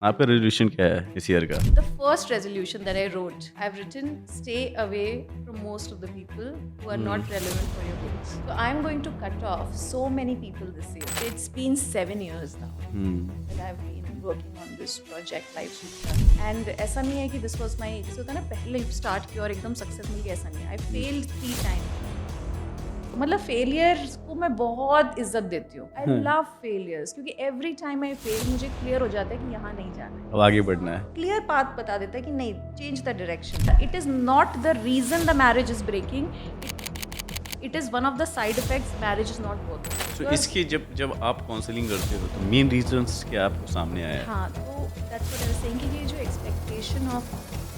आपका रेजोल्यूशन क्या है इस ईयर का? The first resolution that I wrote, I've written stay away from most of the people who are not relevant for your goals. So I'm going to cut off so many people this year. It's been 7 years now that I've been working on this project Life Sutra. And ऐसा नहीं है कि this was my जैसे होता है ना पहले start किया और एकदम सक्सेस मिल गया, ऐसा नहीं है. I failed 3 times. मतलब फेलियर्स को मैं बहुत इज्जत देती हूँ. आई लव फेलियर्स क्योंकि एवरी टाइम आई फेल मुझे क्लियर हो जाता है कि यहाँ नहीं जाना है. अब आगे बढ़ना है। क्लियर पाथ बता देता है कि नहीं, change the direction. It is not the reason the marriage is breaking. It is one of the side effects. Marriage is not working. तो इसकी जब जब आप काउंसलिंग करते हो तो मेन रीजंस क्या आपको सामने आया है? हाँ, तो that's what I was saying कि ये जो expectation of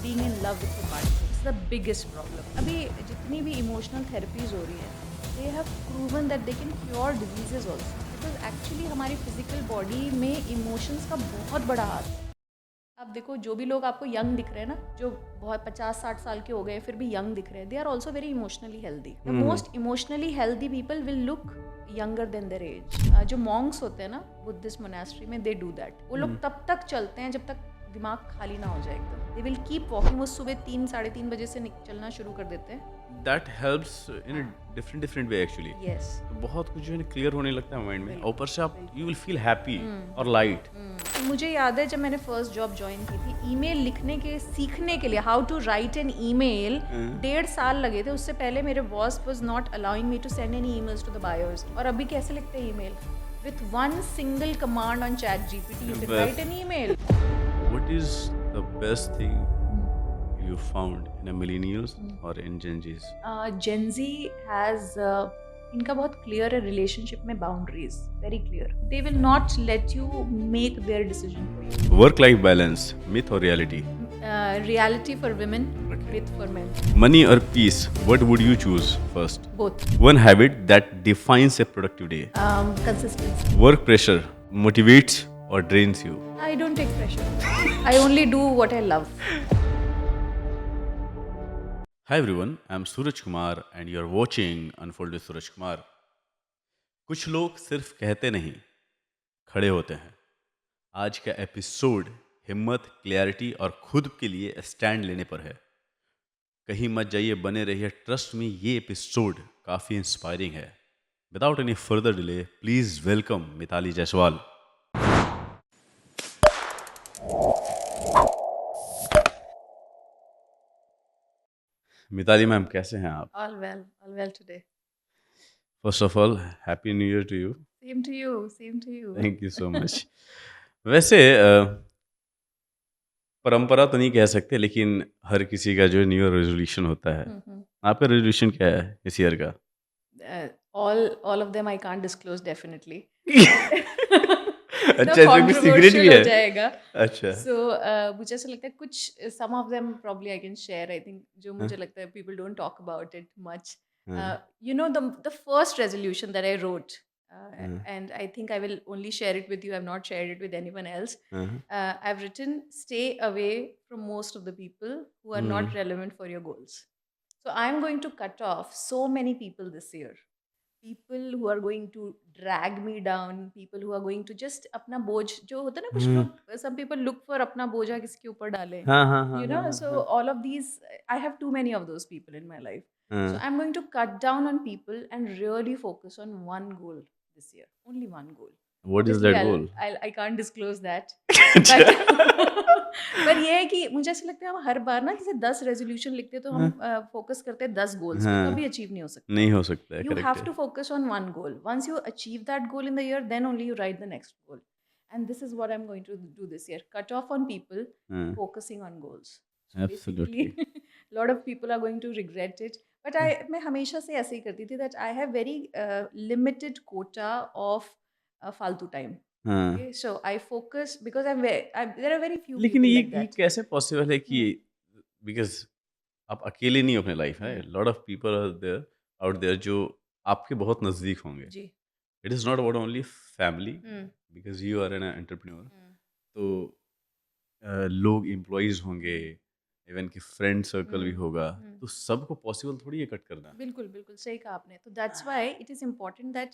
being in love with the partner is the biggest problem. अभी जितनी भी इमोशनल थेरेपीज हो रही हैं, they have proven that they can cure diseases also, because actually हमारी फिजिकल बॉडी में इमोशंस का बहुत बड़ा हाथ है. अब देखो, जो भी लोग आपको यंग दिख रहे हैं ना, जो बहुत 50-60 साल के हो गए फिर भी यंग दिख रहे हैं, they are also very emotionally healthy. The most emotionally healthy people will look younger than their age. जो मॉन्क्स होते हैं ना बुद्धिस्ट मोनास्ट्री में, दे डू दैट. वो लोग तब तक चलते हैं जब तक दिमाग खाली ना हो जाए एकदम. They will keep walking. वो सुबह 3-3:30 बजे से चलना शुरू कर देते हैं. That helps in a different way actually. Yes. तो बहुत कुछ जो है क्लियर होने लगता है माइंड में, और ऊपर से आप यू विल फील हैप्पी और लाइट। मुझे याद है जब मैंने फर्स्ट जॉब ज्वाइन की थी, ईमेल लिखने के सीखने के लिए, how to write an email, 1.5 साल लगे थे. उससे पहले मेरे boss was not allowing me to send any emails to the buyers. और अभी कैसे लिखते हैं email? With one single command on chat GPT you can write an email. What is the best thing you found in a millennials or in Gen Zs? Gen Z has इनका बहुत clear है relationship में boundaries, very clear. They will not let you make their decision for you. Work life balance, myth or reality? Reality for women, myth for men. Money or peace, what would you choose first? Both. One habit that defines a productive day? Consistency. Work pressure motivates or drains you? I don't take pressure. I only do what I love. Hi everyone, I'm Suraj Kumar and you're watching Unfold with Suraj Kumar. कुछ लोग सिर्फ कहते नहीं, खड़े होते हैं. आज का एपिसोड हिम्मत, क्लैरिटी और खुद के लिए स्टैंड लेने पर है. कहीं मत जाइए, बने रहिए. ट्रस्ट में ये एपिसोड काफ़ी इंस्पायरिंग है. Without any further delay, please welcome Mitali Jaiswal. Mitali ma'am, कैसे हैं आप? All well today. First of all happy new year to you. Same to you, same to you. Thank you so much. वैसे परंपरा तो नहीं कह सकते, लेकिन हर किसी का जो न्यू ईयर रेजोल्यूशन होता है. आपका रेजोल्यूशन क्या है इस ईयर का? All of them I can't disclose definitely. अच्छा, इसमें कुछ सीक्रेट भी हो है? जाएगा. अच्छा. So मुझे ऐसा लगता है कुछ some of them probably I can share. I think जो मुझे लगता है people don't talk about it much. You know, the first resolution that I wrote, and I think I will only share it with you. I've not shared it with anyone else. I've written stay away from most of the people who are not relevant for your goals. So I'm going to cut off so many people this year. People who are going to drag me down, people who are going to just अपना बोझ, जो होता है ना कुछ लोग, some people look for अपना बोझा किसके ऊपर डालें. हाँ हाँ हाँ You know, हाँ, so हाँ. all of these, I have too many of those people in my life. So हाँ. I'm going to cut down on people and really focus on one goal this year. Only one goal. What is that goal? I can't disclose that. But पर ये है कि मुझे ऐसा लगता है हम हर बार ना जैसे 10 रेजोल्यूशन लिखते हैं तो हम फोकस करते हैं 10 गोल्स पे, कभी अचीव नहीं हो सकता. नहीं हो सकता है. You have to focus on one goal. Once you achieve that goal in the year, then only you write the next goal. And this is what I'm going to do this year. Cut off on people, focusing on goals. So Absolutely. basically, a lot of people are going to regret it. But मैं हमेशा से ऐसे ही करती थी that I have very limited quota of फालतू time. Okay, so I focus because there are very few लेकिन people ये like that. कैसे पॉसिबल है कि बिकॉज आप अकेले नहीं हो अपने लाइफ है. Lot of people are there out there जो आपके बहुत नज़दीक होंगे. जी. It is not about only family, because you are an entrepreneur. तो लोग एम्प्लॉयज़ होंगे, इवन कि फ्रेंड सर्कल भी होगा. तो सबको पॉसिबल थोड़ी है कट करना. बिल्कुल बिल्कुल सही कहा आपने. तो that's why it is important that,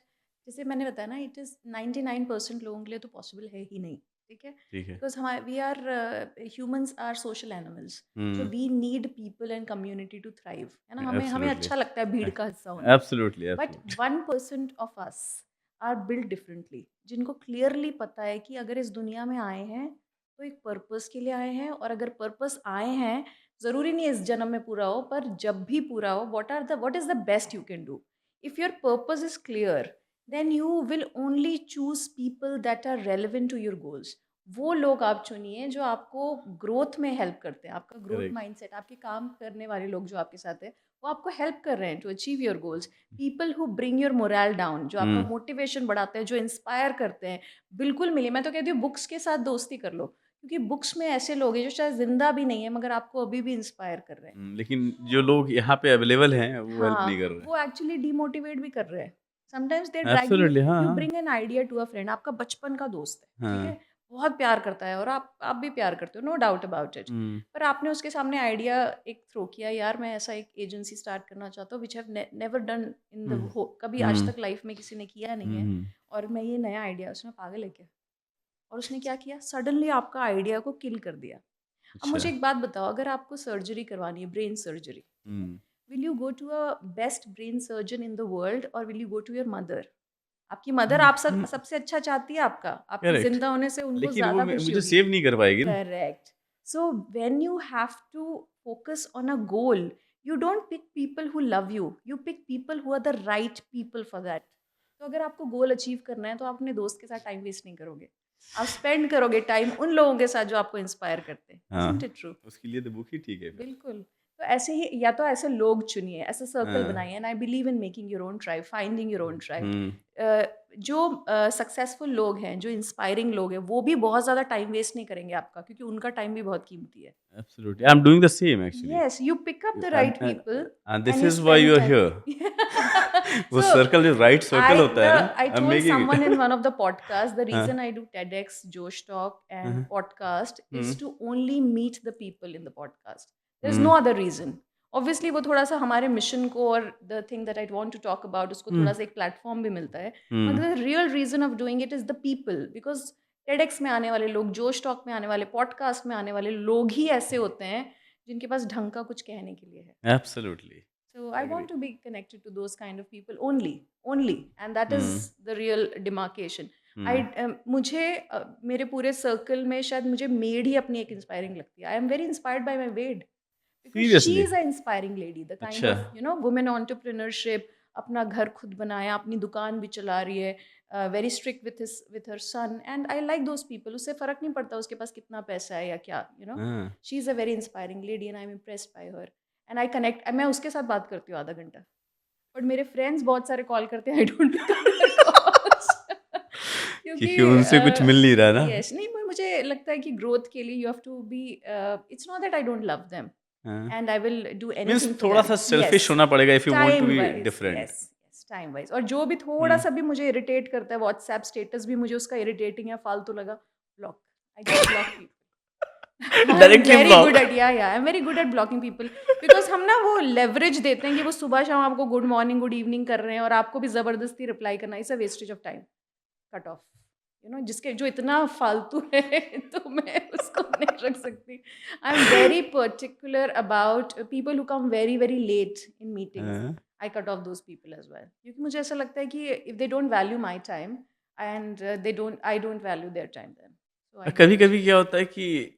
जैसे मैंने बताया ना, इट इज़ 99% लोगों के लिए तो पॉसिबल है ही नहीं. ठीक है, ठीक है। बिकॉज हमारे we are humans are social animals, so hmm, we need people and community to thrive, है ना, हमें हमें एब्सोल्युटली, अच्छा लगता है भीड़ का हिस्सा होना। Absolutely, but absolutely. 1% of us are built differently, जिनको क्लियरली पता है कि अगर इस दुनिया में आए हैं तो एक पर्पस के लिए आए हैं, और अगर पर्पस आए हैं, ज़रूरी नहीं है इस जन्म में पूरा हो, पर जब भी पूरा हो, what is the best you can do. If your purpose is clear, then you will only choose people that are relevant to your goals. वो लोग आप चुनिए जो आपको ग्रोथ में हेल्प करते हैं, आपका ग्रोथ करेक्ट। माइंडसेट, आपके काम करने वाले लोग जो आपके साथ है, वो आपको हेल्प कर रहे हैं to achieve your goals. People who bring your morale down, जो आपका हुँ, मोटिवेशन बढ़ाते हैं, जो इंस्पायर करते हैं, बिल्कुल मिलिए। मैं तो कहती हूँ बुक्स के साथ दोस्ती कर लो, क्योंकि बुक्स में ऐसे लोग हैं जो शायद जिंदा भी नहीं है मगर आपको अभी भी इंस्पायर कर रहे हैं। लेकिन जो लोग यहाँ पे अवेलेबल हैं, वो हेल्प नहीं कर हाँ, रहे हैं। वो एक्चुअली डिमोटिवेट भी कर रहे हैं। Sometimes they drag you, absolutely, हाँ, यू हाँ। Bring an idea to a friend, आपका बचपन का दोस्त है, ठीक हाँ। है? बहुत प्यार करता है, और आप भी प्यार करते हो, नो डाउट अबाउट इट। हुँ, पर आपने उसके सामने आइडिया एक थ्रो किया, यार मैं ऐसा एक एजेंसी स्टार्ट करना चाहता हूँ, which have never done in the hmm, हो, कभी आज हुँ, तक लाइफ में किसी ने किया नहीं हुँ, है, हुँ। और मैं ये नया आइडिया, उसमें पागल है क्या? और उसने क्या किया? सडनली आपका आइडिया को किल कर दिया। अब अच्छा। मुझे एक बात बताओ, अगर आपको सर्जरी करवानी है, ब्रेन सर्जरी, ठीक है? Hmm, will you go to a best brain surgeon in the world, और will you go to your mother? आपकी मदर हुँ, आप सब हुँ, सबसे अच्छा चाहती है आपका, आपके करेक्ट। ज़िंदा होने से उनको लेकिन वो ज़्यादा खुशी मुझे होगी। सेव नहीं कर पाएगी ना। Correct. So when you have to focus on a goal, you don't pick people who love you, you pick people who are the right people for that. तो अगर आपको गोल अचीव करना है, तो आप अपने दोस्त के साथ टाइम वेस्ट नहीं करोगे, आप स्पेंड करोगे टाइम उन लोगों के साथ जो आपको इंस्पायर करते हैं। इज़न्ट हाँ, इट ट्रू? उसके लिए तो बुक ही ठीक है फिर। बिल्कुल। तो ऐसे ही, या तो ऐसे लोग चुनिए, ऐसा सर्कल हाँ, बनाइए, and I believe in making your own tribe, finding your own tribe. Hmm, जो सक्सेसफुल लोग हैं, जो इंस्पायरिंग लोग हैं, वो भी बहुत ज़्यादा टाइम वेस्ट नहीं करेंगे आपका, क्योंकि उनका टाइम भी बहुत कीमती है। Absolutely, I am doing the same actually. Yes, you pick up the and right and people and and this you is why spend you are time. Here. वो So सर्कल जो राइट सर्कल होता है ना, I I am told making someone in it. one of the podcasts, the हाँ, reason I do TEDx, Josh Talk, हाँ, and podcast is hmm, to only meet the people in the podcast. There's hmm, no other reason. Obviously वो थोड़ा सा हमारे mission को, और the thing that I want to talk about, उसको हुँ, थोड़ा सा एक प्लेटफॉर्म भी मिलता है, हुँ, मगर the real reason of doing it is the people, because TEDx में आने वाले लोग, जोश टॉक में आने वाले, पॉडकास्ट में आने वाले लोग ही ऐसे होते हैं जिनके पास ढंग का कुछ कहने के लिए है। Absolutely, So I agree. want to be connected to those kind of people only, and that is hmm, the real demarcation. I हुँ, मुझे मेरे पूरे सर्कल में शायद मुझे मेड ही अपनी एक इंस्पायरिंग लगती है। आई am very inspired by my made, because she seriously? Is a inspiring lady, the kind अच्छा, ऑफ वुमेन एंटरप्रेन्योरशिप, अपना घर खुद बनाया, अपनी दुकान भी चला रही है, very strict with her son, and I like those people. उससे फर्क नहीं पड़ता उसके पास कितना पैसा है या क्या, हाँ। She is a very inspiring lady, and I am impressed by her, and I connect. मैं उसके साथ बात करती हूँ आधा घंटा, बट मेरे फ्रेंड्स बहुत सारे कॉल करते हैं, I don't pick up their calls. क्योंकि क्योंकि उनसे कुछ मिल नहीं रहा ना। यस, नहीं, मुझे लगता है कि ग्रोथ के लिए you have to be, it's not that I don't love them, हाँ, and I will do means anything for them. थोड़ा-सा सेल्फिश यस, होना पड़ेगा if you want to time be wise, different. Yes, yes, time wise. और जो भी थोड़ा हुँ। सा भी मुझे इरिटेट करता है, व्हाट्सएप स्टेटस भी मुझे उसका इरिटेटिंग या फालतू लगा, block. I just block people. I am directly very good block. At, या I am very good at blocking people, because हम ना वो लेवरेज देते हैं कि वो सुबह शाम आपको गुड मॉर्निंग गुड इवनिंग कर रहे हैं, और आपको भी जबरदस्ती रिप्लाई करना, it's a wastage of time. Cut off, जिसके जो इतना फालतू है तो मैं उसको नहीं रख सकती। I am very particular about people who come very very late in meetings. हाँ। I cut off those people as well, क्योंकि मुझे ऐसा लगता है कि if they don't value my time, and they don't I don't value their time, then so I don't. कभी-कभी क्या होता है कि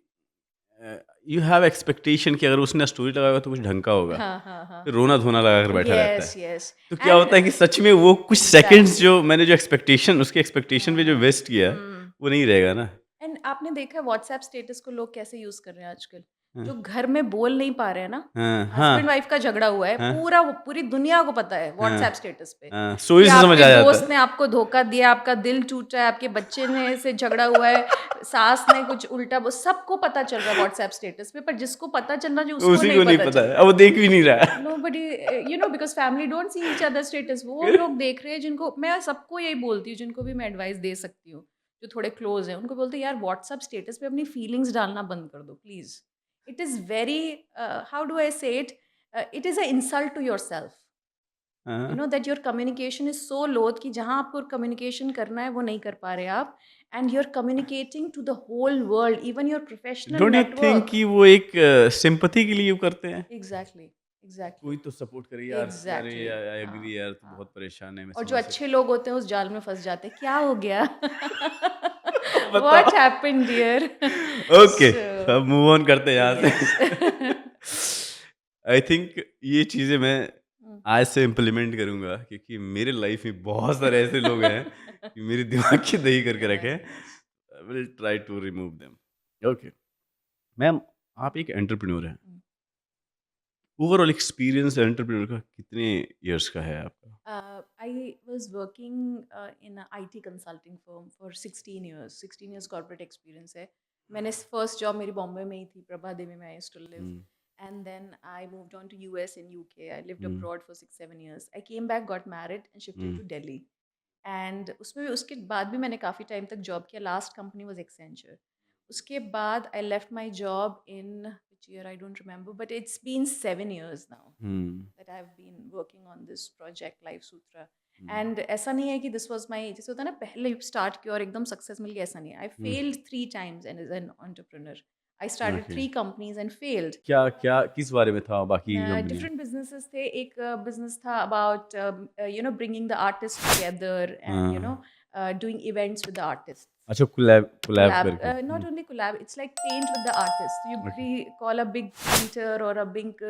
यू हैव एक्सपेक्टेशन कि अगर उसने स्टोरी लगाया तो कुछ ढंग का होगा, हाँ, हाँ, हाँ। फिर रोना-धोना लगा कर बैठा रहता यस, है। यस, तो क्या एंड होता है कि सच में वो कुछ सेकंड्स एग्ज़ैक्टली। जो मैंने जो एक्सपेक्टेशन उसके एक्सपेक्टेशन पे जो हुँ, वेस्ट किया है, हुँ। वो नहीं रहेगा ना। एंड आपने देखा है व्हाट्सएप स्टेटस को लोग कैसे यूज़ कर रहे हैं आजकल? हाँ, जो घर में बोल नहीं पा रहे हैं ना, हाँ, हस्बैंड हाँ, वाइफ का झगड़ा हुआ है, हाँ, पूरी दुनिया को पता है हाँ, व्हाट्सएप स्टेटस पे, हाँ, कि स्टोरी से समझ आपके आ जाता दोस्त है। ने आपको धोखा दिया, आपका दिल टूटा है, आपके बच्चे ने से झगड़ा हुआ है, सास ने कुछ उल्टा वो सबको पता चल रहा है व्हाट्सएप स्टेटस पे, पर जिसको पता चलना चाहिए उसको उसी नहीं को नहीं पता पता चल है, रहा अब है। वो देख भी नहीं रहा है। Nobody, because family don't see each other status, वो फिर लोग देख रहे हैं जिनको मैं सबको यही बोलती हूँ, जिनको भी मैं एडवाइस दे सकती हूँ, जो थोड़े क्लोज़ हैं, उनको बोलती हूँ, यार व्हाट्सएप स्टेटस पे अपनी फीलिंग्स डालना बंद कर दो please. It is very, how do I say it, it is a insult to yourself, हाँ, that your communication is so low कि जहाँ आपको कम्युनिकेशन करना है वो नहीं कर पा रहे आप, and you're communicating to the whole world, even your professional don't you think network. कि वो एक सिंपैथी के लिए करते हैं? Exactly, exactly, कोई तो सपोर्ट करे यार, अरे exactly. आई हाँ, एग्री यार, तू हाँ. बहुत परेशान है, मैं और जो समझ अच्छे लोग होते हैं उस जाल में फंस जाते हैं, क्या हो गया? सकता What बताओ। happened, dear? ओके, So, अब मूव ऑन करते हैं यहाँ yes. से। आई थिंक ये चीज़ें मैं Mm. आज से इम्प्लीमेंट करूँगा, क्योंकि मेरे लाइफ में बहुत सारे ऐसे लोग हैं कि मेरे दिमाग की दही करके रखे हैं। Yes. I will try to remove them. Okay ma'am, आप एक एंटरप्रेन्योर हैं। Mm. ओवरऑल एक्सपीरियंस एंटरप्रेन्योर का कितने इयर्स का है आपका? I was working in a IT consulting firm for 16 years. 16 years corporate experience है. मैंने फर्स्ट जॉब मेरी बॉम्बे में ही थी, प्रभा देवी में I used to live. Hmm, And then I moved on to US and UK. I lived hmm, abroad for 6-7 years. I came back, got married and shifted hmm, to Delhi. And उसमें भी उसके बाद भी मैंने काफ़ी time तक job किया. Last company was Accenture. उसके बाद I left my job in which year I don't remember, but it's been 7 years now hmm, that I've been working on this project Life Sutra. Hmm, and ऐसा नहीं है कि this was my, जैसे होता है ना पहले स्टार्ट किया और एकदम सक्सेस मिल गया, ऐसा नहीं है. I hmm, failed 3 times and as an entrepreneur. I started okay. 3 companies and failed. क्या क्या किस बारे में था बाकी कंपनियां? डिफरेंट बिजनेसेस थे. एक बिजनेस था about bringing the artist together and हाँ, doing events with the artists. अच्छा, कोलैब कोलैब Collab, करके। not only collab, it's like paint with the artist. You okay, call a big painter or a big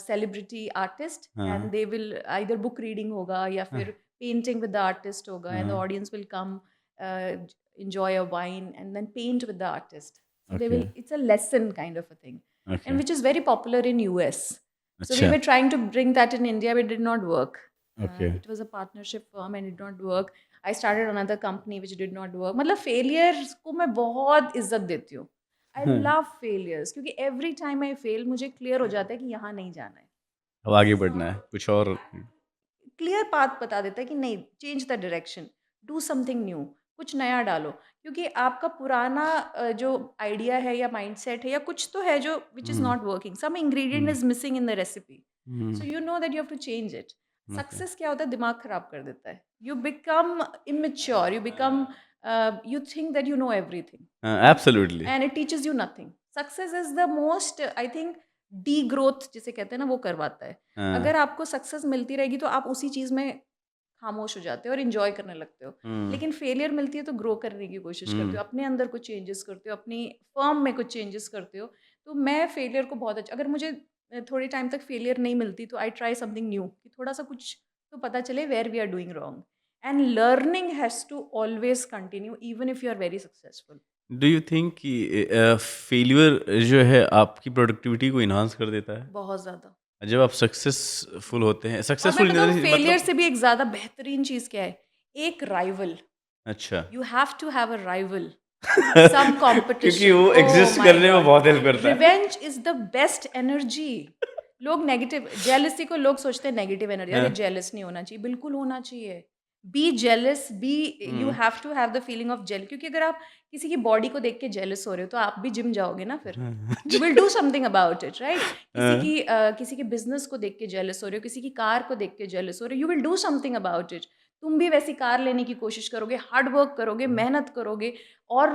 celebrity artist, हाँ, and they will either book reading hoga या हाँ, फिर painting with the artist hoga, and the हाँ, audience will come, uh, enjoy a wine and then paint with the artist. So they okay, will. It's a lesson kind of a thing, okay, and which is very popular in US. So we अच्छा, were trying to bring that in India, but it did not work. Okay, It was a partnership firm and it did not work. I started another company which did not work. मतलब failures को मैं बहुत इज्जत देती हूँ. I हाँ, love failures क्योंकि every time I fail मुझे clear हो जाता है कि यहाँ नहीं जाना है. अब आगे बढ़ना है कुछ और। क्लियर पाथ बता देता है कि नहीं, change the direction, do something new, कुछ नया डालो. क्योंकि आपका पुराना जो आइडिया है या माइंडसेट है या कुछ तो है जो which is hmm, not working, some ingredient hmm, is missing in the recipe. So hmm, you know that you have to change it. Okay, success क्या होता है, दिमाग खराब कर देता है. You become immature, you become, you think that you know everything, हाँ, absolutely, and it teaches you nothing. Success is the most, I think, degrowth जिसे कहते हैं ना, वो करवाता है. हाँ, अगर आपको सक्सेस मिलती रहेगी तो आप उसी चीज़ में खामोश हो जाते हो और इन्जॉय करने लगते हो. हम्म, लेकिन फेलियर मिलती है तो ग्रो करने की कोशिश करते हम्म, हो, अपने अंदर कुछ चेंजेस करते हो, अपनी फर्म में कुछ चेंजेस करते हो. तो मैं फेलियर को बहुत अच्छा, अगर मुझे थोड़े टाइम तक फेलियर नहीं मिलती तो आई ट्राई समथिंग न्यू, कि थोड़ा सा कुछ तो पता चले where we are doing wrong. And learning has to always continue even if you are very successful. Do you think कि फेल्यूर जो है आपकी प्रोडक्टिविटी को इन्हांस कर देता है? बहुत ज़्यादा. जब आप सक्सेसफुल होते हैं, और मैं सक्सेसफुल बताऊँ फेलियर मतलब से भी एक ज़्यादा बेहतरीन चीज़ क्या है? एक राइवल. अच्छा। You have to have a rival. Some क्योंकि competition. वो Oh एग्जिस्ट my करने में God. बहुत हेल्प करता है। Revenge is the best energy. लोग नेगेटिव जेलसी को लोग सोचते हैं नेगेटिव एनर्जी, अरे हाँ, जेलस नहीं होना चाहिए, बिल्कुल होना चाहिए. Be jealous, be, you hmm, have to have the feeling of जेल. क्योंकि अगर आप किसी की बॉडी को देख के जेलस हो रहे हो तो आप भी जिम जाओगे ना फिर. हाँ, you will do something about it, right? हाँ, किसी के बिजनेस को देख के जेलस हो रहे हो, किसी की कार को देख के जेलस हो रहे हो, you will do something about it. तुम भी वैसी कार लेने की कोशिश करोगे, हार्ड वर्क करोगे, मेहनत करोगे और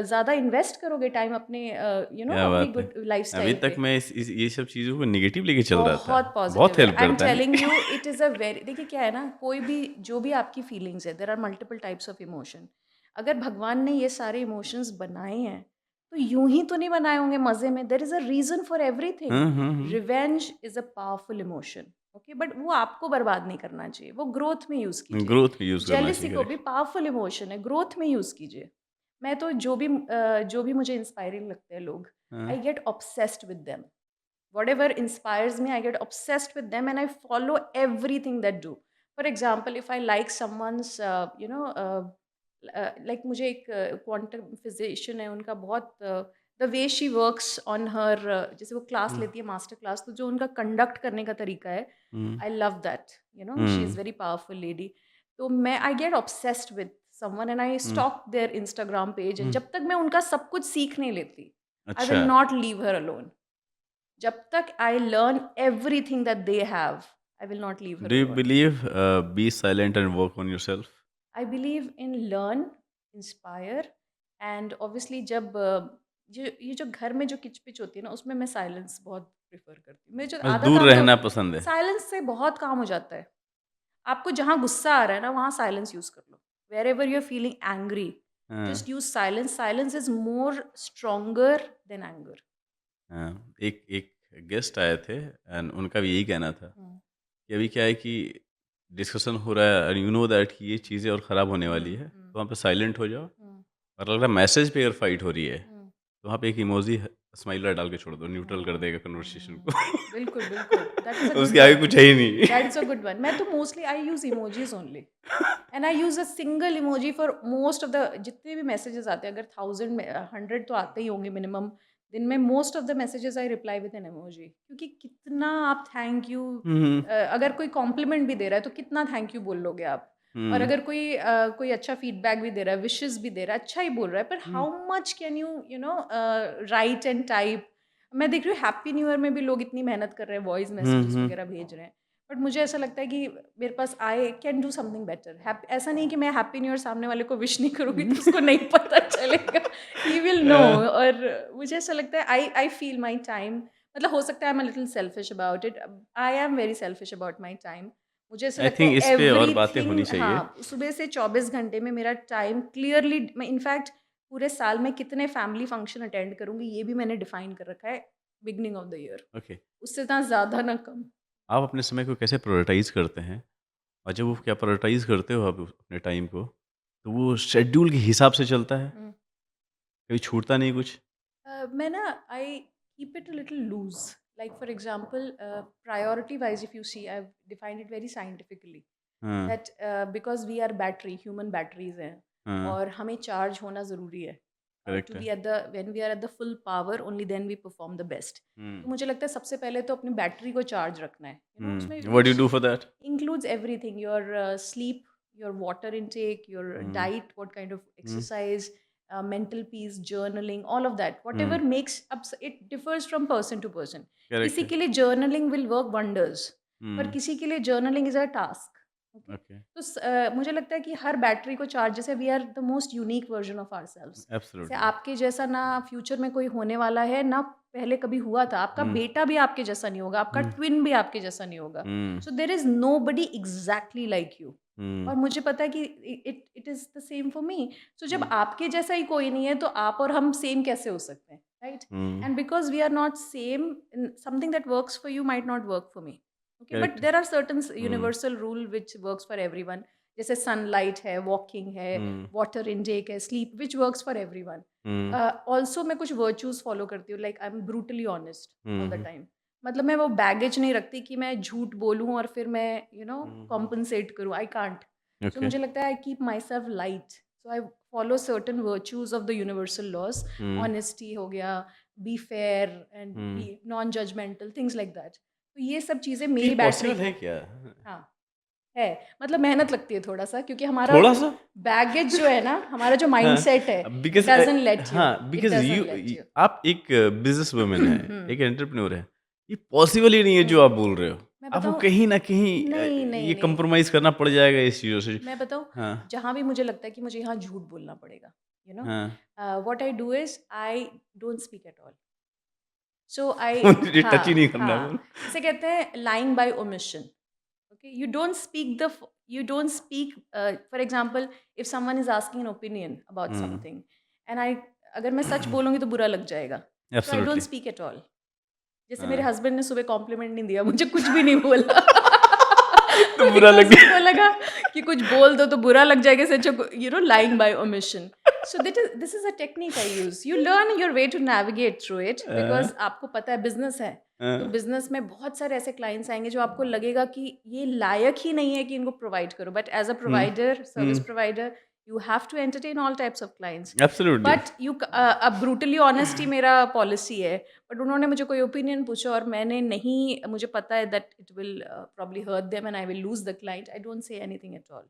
ज़्यादा इन्वेस्ट करोगे टाइम अपने क्या अपनी बात है। गुड अभी लाइफस्टाइल तक पे. मैं ये सब चीज़ों को नेगेटिव लेके चल रहा था। बहुत बहुत पॉजिटिव है. हेल्प आई एम करता टेलिंग है। You it is a very, देखिए क्या है ना, कोई भी जो भी आपकी फीलिंग्स है, there are multiple types of emotion. अगर भगवान ने ये सारे इमोशंस बनाए हैं तो यूं ही तो नहीं बनाए होंगे मज़े में. There is a reason for everything. हाँ, हाँ, हाँ, revenge is a powerful emotion, okay, but वो आपको बर्बाद नहीं करना चाहिए, वो ग्रोथ में यूज़ कीजिए. ग्रोथ में यूज़ करना जेलिसी चाहिए, को भी करेक्ट। पावरफुल इमोशन है, ग्रोथ में यूज़ कीजिए. मैं तो जो भी मुझे इंस्पायरिंग लगते हैं लोग, हाँ, I get obsessed with them. Whatever inspires me, I get obsessed with them and I follow everything that do. For example, if I like someone's like मुझे एक quantum physician है, उनका बहुत the way she works on her, जैसे वो class हुँ, लेती है master class, तो जो उनका कंडक्ट करने का तरीका है, हुँ, I love that. She is hmm, very powerful lady. तो मैं I get obsessed with someone and I hmm, stalk their Instagram page, and हुँ, जब तक मैं उनका सब कुछ सीख नहीं लेती, I अच्छा। will not leave her alone. जब तक I learn everything that they have, I will not leave her do you alone. Believe be silent and work on yourself? I believe in learn, inspire and obviously जब ये जो घर में जो किचपिच होती है ना उसमें मैं साइलेंस बहुत प्रेफर करती हूँ। मेरी जो बस आदत दूर आप रहना पसंद है। साइलेंस से बहुत काम हो जाता है। आपको जहाँ गुस्सा आ रहा है ना वहाँ साइलेंस यूज़ कर लो। Wherever you are feeling angry हाँ, just use silence. Silence is more stronger than anger. हाँ। एक एक गेस्ट आए थे एंड उनका भी यही कहना था कि अभी क्या है कि डिस्कशन हो रहा है एंड यू नो दैट कि ये चीज़ें और ख़राब होने वाली है, तो वहाँ पे साइलेंट हो जाओ और अगर मैसेज पे अगर फाइट हो रही है, तो वहाँ पे एक इमोजी स्माइलर डाल के छोड़ दो, न्यूट्रल कर देगा कन्वर्सेशन को। बिल्कुल बिल्कुल दैट इज अ गुड उसके आगे वन। कुछ है ही नहीं। That is a good one. मैं तो mostly I use emojis only and I use a single emoji for most of the जितने भी मैसेजेस आते हैं। अगर 100 तो आते ही होंगे मिनिमम दिन में। Most of the messages I reply with N emoji, क्योंकि कितना आप थैंक यू हुँ, अगर कोई कॉम्प्लीमेंट भी दे रहा है तो कितना थैंक यू बोल लोगे आप। और हुँ, अगर कोई अच्छा फीडबैक भी दे रहा है, विशेस भी दे रहा है, अच्छा ही बोल रहा है, पर hmm, how much can you you know write and type. मैं देख रही हूँ हैप्पी न्यू ईयर में भी लोग इतनी मेहनत कर रहे हैं, वॉइस हुँ, मैसेजेस हुँ, वगैरह भेज रहे हैं। बट मुझे ऐसा लगता है कि मेरे पास I can do something better. ऐसा नहीं कि मैं हैप्पी न्यू ईयर सामने वाले को विश नहीं करूँगी तो उसको नहीं पता चलेगा, ही विल नो। अ, और मुझे ऐसा लगता है आई फील माई टाइम, मतलब हो सकता है I am a little selfish about it. I am very selfish about my time. मुझे ऐसा आई लगता थिंक है इस पे और बातें होनी एवरीथिंग, चाहिए। हाँ, सुबह से 24 घंटे में मेरा टाइम क्लियरली, मैं इनफैक्ट पूरे साल में कितने फैमिली फंक्शन अटेंड करूँगी ये भी मैंने डिफाइन कर रखा है beginning of the year. Okay, उससे ना ज़्यादा ना कम। आप अपने समय को कैसे प्रायोरिटाइज़ करते हैं? और जब वो क्या प्रायोरिटाइज़ करते हो आप अपने टाइम को, तो वो शेड्यूल के हिसाब से चलता है? हुँ। कभी छूटता नहीं कुछ? मैं ना I keep it a little loose. Like for example priority wise if you see I have defined it very scientifically हाँ, that because we are battery, human batteries हैं हाँ, और हमें चार्ज होना ज़रूरी है। करेक्ट टू है। Be at the when we are at the full power only then we perform the best. Hmm, तो मुझे लगता है सबसे पहले तो अपनी बैटरी को चार्ज रखना है, यू नो, उसमें what do you which do for that? includes everything: your sleep, your water intake, your hmm, diet, what kind of hmm, exercise, mental peace, journaling, all of that, whatever hmm, makes up, it differs from person to person. Correct किसी है। के लिए journaling will work wonders, पर हुँ, किसी के लिए journaling is a task. Okay. Okay, तो मुझे लगता है कि हर बैटरी को चार्ज, जैसे we are the most unique version of ourselves. जैसे एब्सोल्युटली। आपके जैसा ना फ्यूचर में कोई होने वाला है ना पहले कभी हुआ था। आपका हुँ, बेटा भी आपके जैसा नहीं होगा, आपका हुँ, ट्विन भी आपके जैसा नहीं होगा। Hmm, so there is nobody exactly like you. Hmm, और मुझे पता है कि it is the same for me. So जब हुँ, आपके जैसा ही कोई नहीं है तो आप और हम सेम कैसे हो सकते हैं, right? Hmm, and because we are not same, something that works for you might not work for me. Okay, but correct है। There are certain hmm, universal rule which works for everyone. जैसे sunlight है, walking है, hmm, water intake है, sleep, which works for everyone. Hmm, also मैं कुछ virtues follow करती हूँ, like I am brutally honest all the hmm, time. मतलब मैं वो बैगेज नहीं रखती कि मैं झूठ बोलूँ और फिर मैं हुँ, हुँ, कॉम्पनसेट करूँ। I can't. So okay. मुझे लगता है I keep myself light. So I follow certain virtues of the universal laws. Hmm, honesty हो गया, be fair and hmm, be non judgmental, things like that. तो ये सब चीज़ें तो ये मेरी बैटरी पॉसिबल है को, क्या? हाँ, है। मतलब मेहनत लगती है थोड़ा-सा, क्योंकि हमारा थोड़ा-सा? बैगेज जो है ना, हमारा जो हाँ, माइंडसेट है, it because doesn't let you, हाँ, it because doesn't you let you. आप एक बिज़नेस वुमन हैं, हुँ, एक एंटरप्रेन्योर हैं। ये पॉसिबल ही नहीं है जो हुँ। आप बोल रहे हो। मैं आपको बताऊँ, कहीं न कहीं नहीं, नहीं, ये नहीं। कॉम्प्रोमाइज़ करना पड़ जाएगा इस चीज़ों से। मैं बताऊँ, हाँ, जहाँ भी मुझे लगता है कि मुझे यहाँ झूठ बोलना पड़ेगा, यू नो, हाँ। What I do is I don't speak at all. So I, मुझे टच ही हाँ, नहीं करना बोलो। हाँ। इसे कहते हैं lying by omission. Okay, you don't speak, for example, if someone is asking an opinion about hmm, something and I, अगर मैं सच बोलूँगी तो बुरा लग जाएगा, so I don't absolutely. speak at all. जैसे मेरे हाँ, हस्बैंड ने सुबह कॉम्प्लीमेंट नहीं दिया, मुझे कुछ भी नहीं बोला। तो बुरा लग बिकॉज उनको गया। लगा कि कुछ बोल दो तो बुरा लग जाएगा, सच, you know, lying by omission. So this is a technique I use. You learn your way to navigate through it, because आपको पता है बिजनेस है। तो हाँ, बिजनेस में बहुत सारे ऐसे क्लाइंट्स आएंगे जो आपको लगेगा कि ये लायक ही नहीं है कि इनको प्रोवाइड करो, but as a hmm, provider, service hmm, provider, you have to entertain all types of clients. Absolutely. But you, अब ब्रूटली ऑनेस्टी मेरा पॉलिसी है। बट उन्होंने मुझे कोई ओपिनियन पूछा और मैंने नहीं, मुझे पता है that it will probably hurt them and I will lose the client, I don't say anything at all.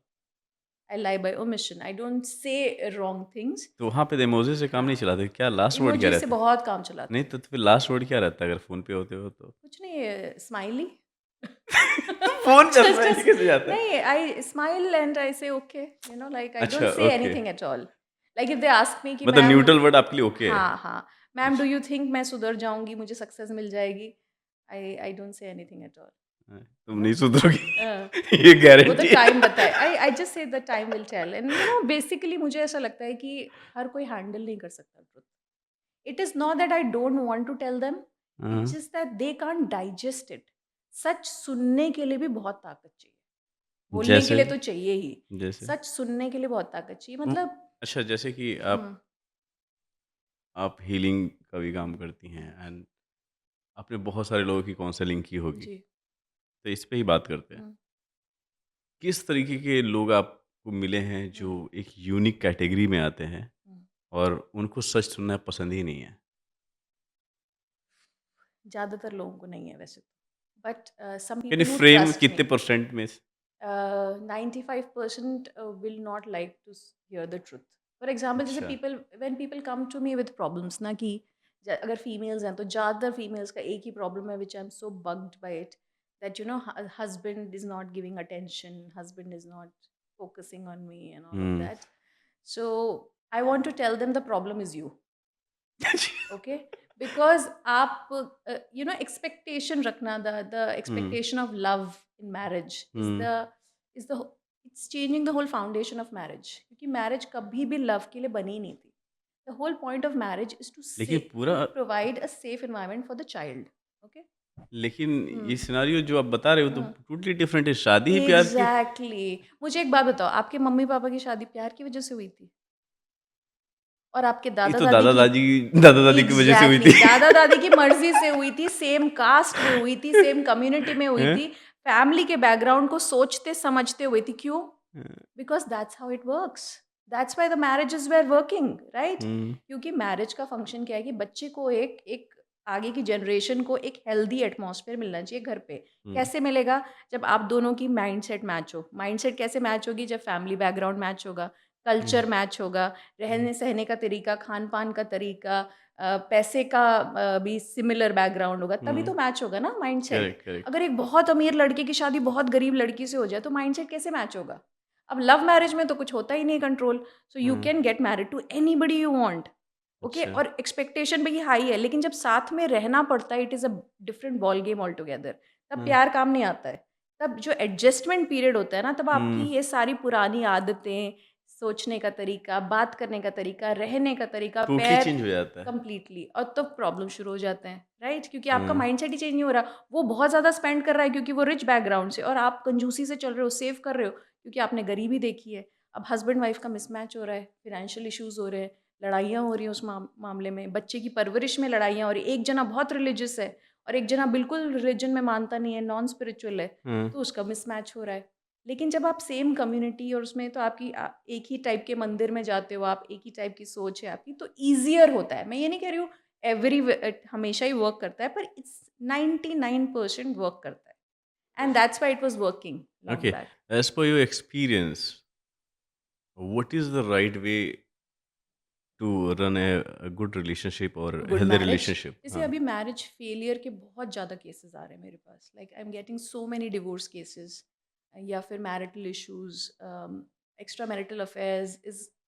I lie by omission, I don't say wrong things. तो वहाँ पे इमोजी से काम हाँ, नहीं चलाते? क्या लास्ट वर्ड क्या इमोजी से रहता है? बहुत काम नहीं चलाते हैं। तो फिर लास्ट वर्ड क्या रहता है अगर फ़ोन पे होते हो तो? कुछ नहीं, स्माइली। फ़ोन पे स्माइली जस्ट कैसे जाता है? नहीं, आई स्माइल एंड आई से okay, you know, like I don't अच्छा, से okay. Anything at all. Like if they ask me कि मतलब मैम, न्यूट्रल वर्ड आपके लिए ओके है। हाँ हाँ, मैम डू यू थिंक मैं सुधर जाऊंगी, मुझे सक्सेस मिल जाएगी? I don't say anything at all, तुम यू नो। नहीं सुधरोगी ये वो तो गारंटी टाइम है। बताए, I just say the time will tell, and you know basically मुझे ऐसा लगता है कि हर कोई हैंडल नहीं कर सकता truth. It is not that I don't want to tell them, it's हाँ, just that they can't digest it. सच सुनने के लिए भी बहुत ताकत चाहिए, बोलने के जैसे लिए तो चाहिए ही, जैसे सच सुनने के लिए बहुत ताकत चाहिए, उम, मतलब। अच्छा जैसे कि हम्म, आप हीलिंग का भी काम करती हैं एंड आपने बहुत सारे लोगों की काउंसलिंग की होगी, जी। तो इस पे ही बात करते हैं। हम्म, किस तरीके के लोग आपको मिले हैं जो हम्म, एक यूनिक कैटेगरी में आते हैं हम्म। और उनको सच सुनना पसंद ही नहीं है? ज़्यादातर लोगों को नहीं है वैसे तो, but some can you people who frame trust me, कितने परसेंट में? 95% will not like to hear the truth. For example, जैसे अच्छा। people when people come to me with problems ना, कि अगर females हैं तो ज़्यादातर females का एक ही problem है, which I'm so bugged by it, that you know husband is not giving attention, husband is not focusing on me and all of hmm. that. So I want to tell them the problem is you. Okay, because आप you know expectation रखना, the hmm, expectation of love in marriage is hmm. the it's changing the whole foundation of marriage, क्योंकि marriage कभी भी love के लिए बनी ही नहीं थी. The whole point of marriage is to लेकिन say, पूरा to provide a safe environment for the child. Okay. लेकिन ये हम्म, सिनेरियो जो आप बता रहे हो तो हम्म. टोटली डिफरेंट है। शादी ही प्यार की एग्जैक्टली मुझे एक बात बताओ, आपके मम्मी पापा की शादी प्यार की वजह से हुई थी? और आपके ये दादा तो दादी की? दादा-दादी की वज़ह से हुई एग्जैक्टली थी। दादा दादी की मर्जी से हुई थी, सेम कास्ट में हुई थी, सेम कम्युनिटी में हुई हैं? थी, फैमिली के बैकग्राउंड को सोचते समझते हुई थी। क्यों? Hmm, because that's how it works, that's why the marriages were working, right? Hmm, क्योंकि मैरिज का फंक्शन क्या है कि बच्चे को एक एक आगे की जनरेशन को एक हेल्दी एटमॉस्फेयर मिलना चाहिए घर पे। हुँ, कैसे मिलेगा? जब आप दोनों की माइंडसेट मैच हो। माइंडसेट कैसे मैच होगी? जब फैमिली बैकग्राउंड मैच होगा, हुँ, कल्चर मैच होगा, रहने सहने का तरीका, खान पान का तरीका, पैसे का भी सिमिलर बैकग्राउंड होगा, तभी हुँ। तो मैच होगा ना माइंडसेट। Correct, correct. अगर एक बहुत अमीर लड़के की शादी बहुत गरीब लड़की से हो जाए तो माइंडसेट कैसे मैच होगा? अब लव मैरिज में तो कुछ होता ही नहीं control, so you hmm, can get married to anybody you want. Okay, अच्छा। और एक्सपेक्टेशन भी हाई है, लेकिन जब साथ में रहना पड़ता है, it is a different ball game all together. तब हुँ, प्यार काम नहीं आता है। तब जो एडजस्टमेंट पीरियड होता है ना, तब आपकी हुँ, ये सारी पुरानी आदतें, सोचने का तरीका, बात करने का तरीका, रहने का तरीका, टोटली पैर चेंज हो जाता है। कंप्लीटली, और तब प्रॉब्लम शुरू हो जाते हैं, राइट? क्योंकि आपका हुँ, माइंडसेट ही चेंज नहीं हो रहा। वो बहुत ज़्यादा स्पेंड कर रहा है क्योंकि वो रिच बैकग्राउंड से, और आप कंजूसी से चल रहे हो, सेव कर रहे हो क्योंकि आपने गरीबी देखी है। अब हस्बैंड वाइफ का मिसमैच हो रहा है, फाइनेंशियल इश्यूज हो रहे हैं, लड़ाइयाँ हो रही हैं उस मामले में, बच्चे की परवरिश में लड़ाइयाँ हो रही, एक जना बहुत रिलीजियस है और एक जना बिल्कुल रिलीजन में मानता नहीं है, नॉन स्पिरिचुअल है, हुँ, तो उसका मिसमैच हो रहा है। लेकिन जब आप सेम कम्युनिटी और उसमें तो आपकी एक ही टाइप के मंदिर में जाते हो, आप एक ही टाइप की सोच है आपकी, तो ईजियर होता है। मैं ये नहीं कह रही हूँ एवरी हमेशा ही वर्क करता है, पर इट्स 99% वर्क करता है, and that's why it was working long okay. Back. As per your experience, what is the right way to run a good relationship और गुड हेल्दी मैरिज, रिलेशनशिप? जैसे हाँ। अभी मैरिज फेलियर के बहुत ज़्यादा cases आ रहे हैं मेरे पास, like I am getting so many divorce cases, या फिर marital issues, extra marital affairs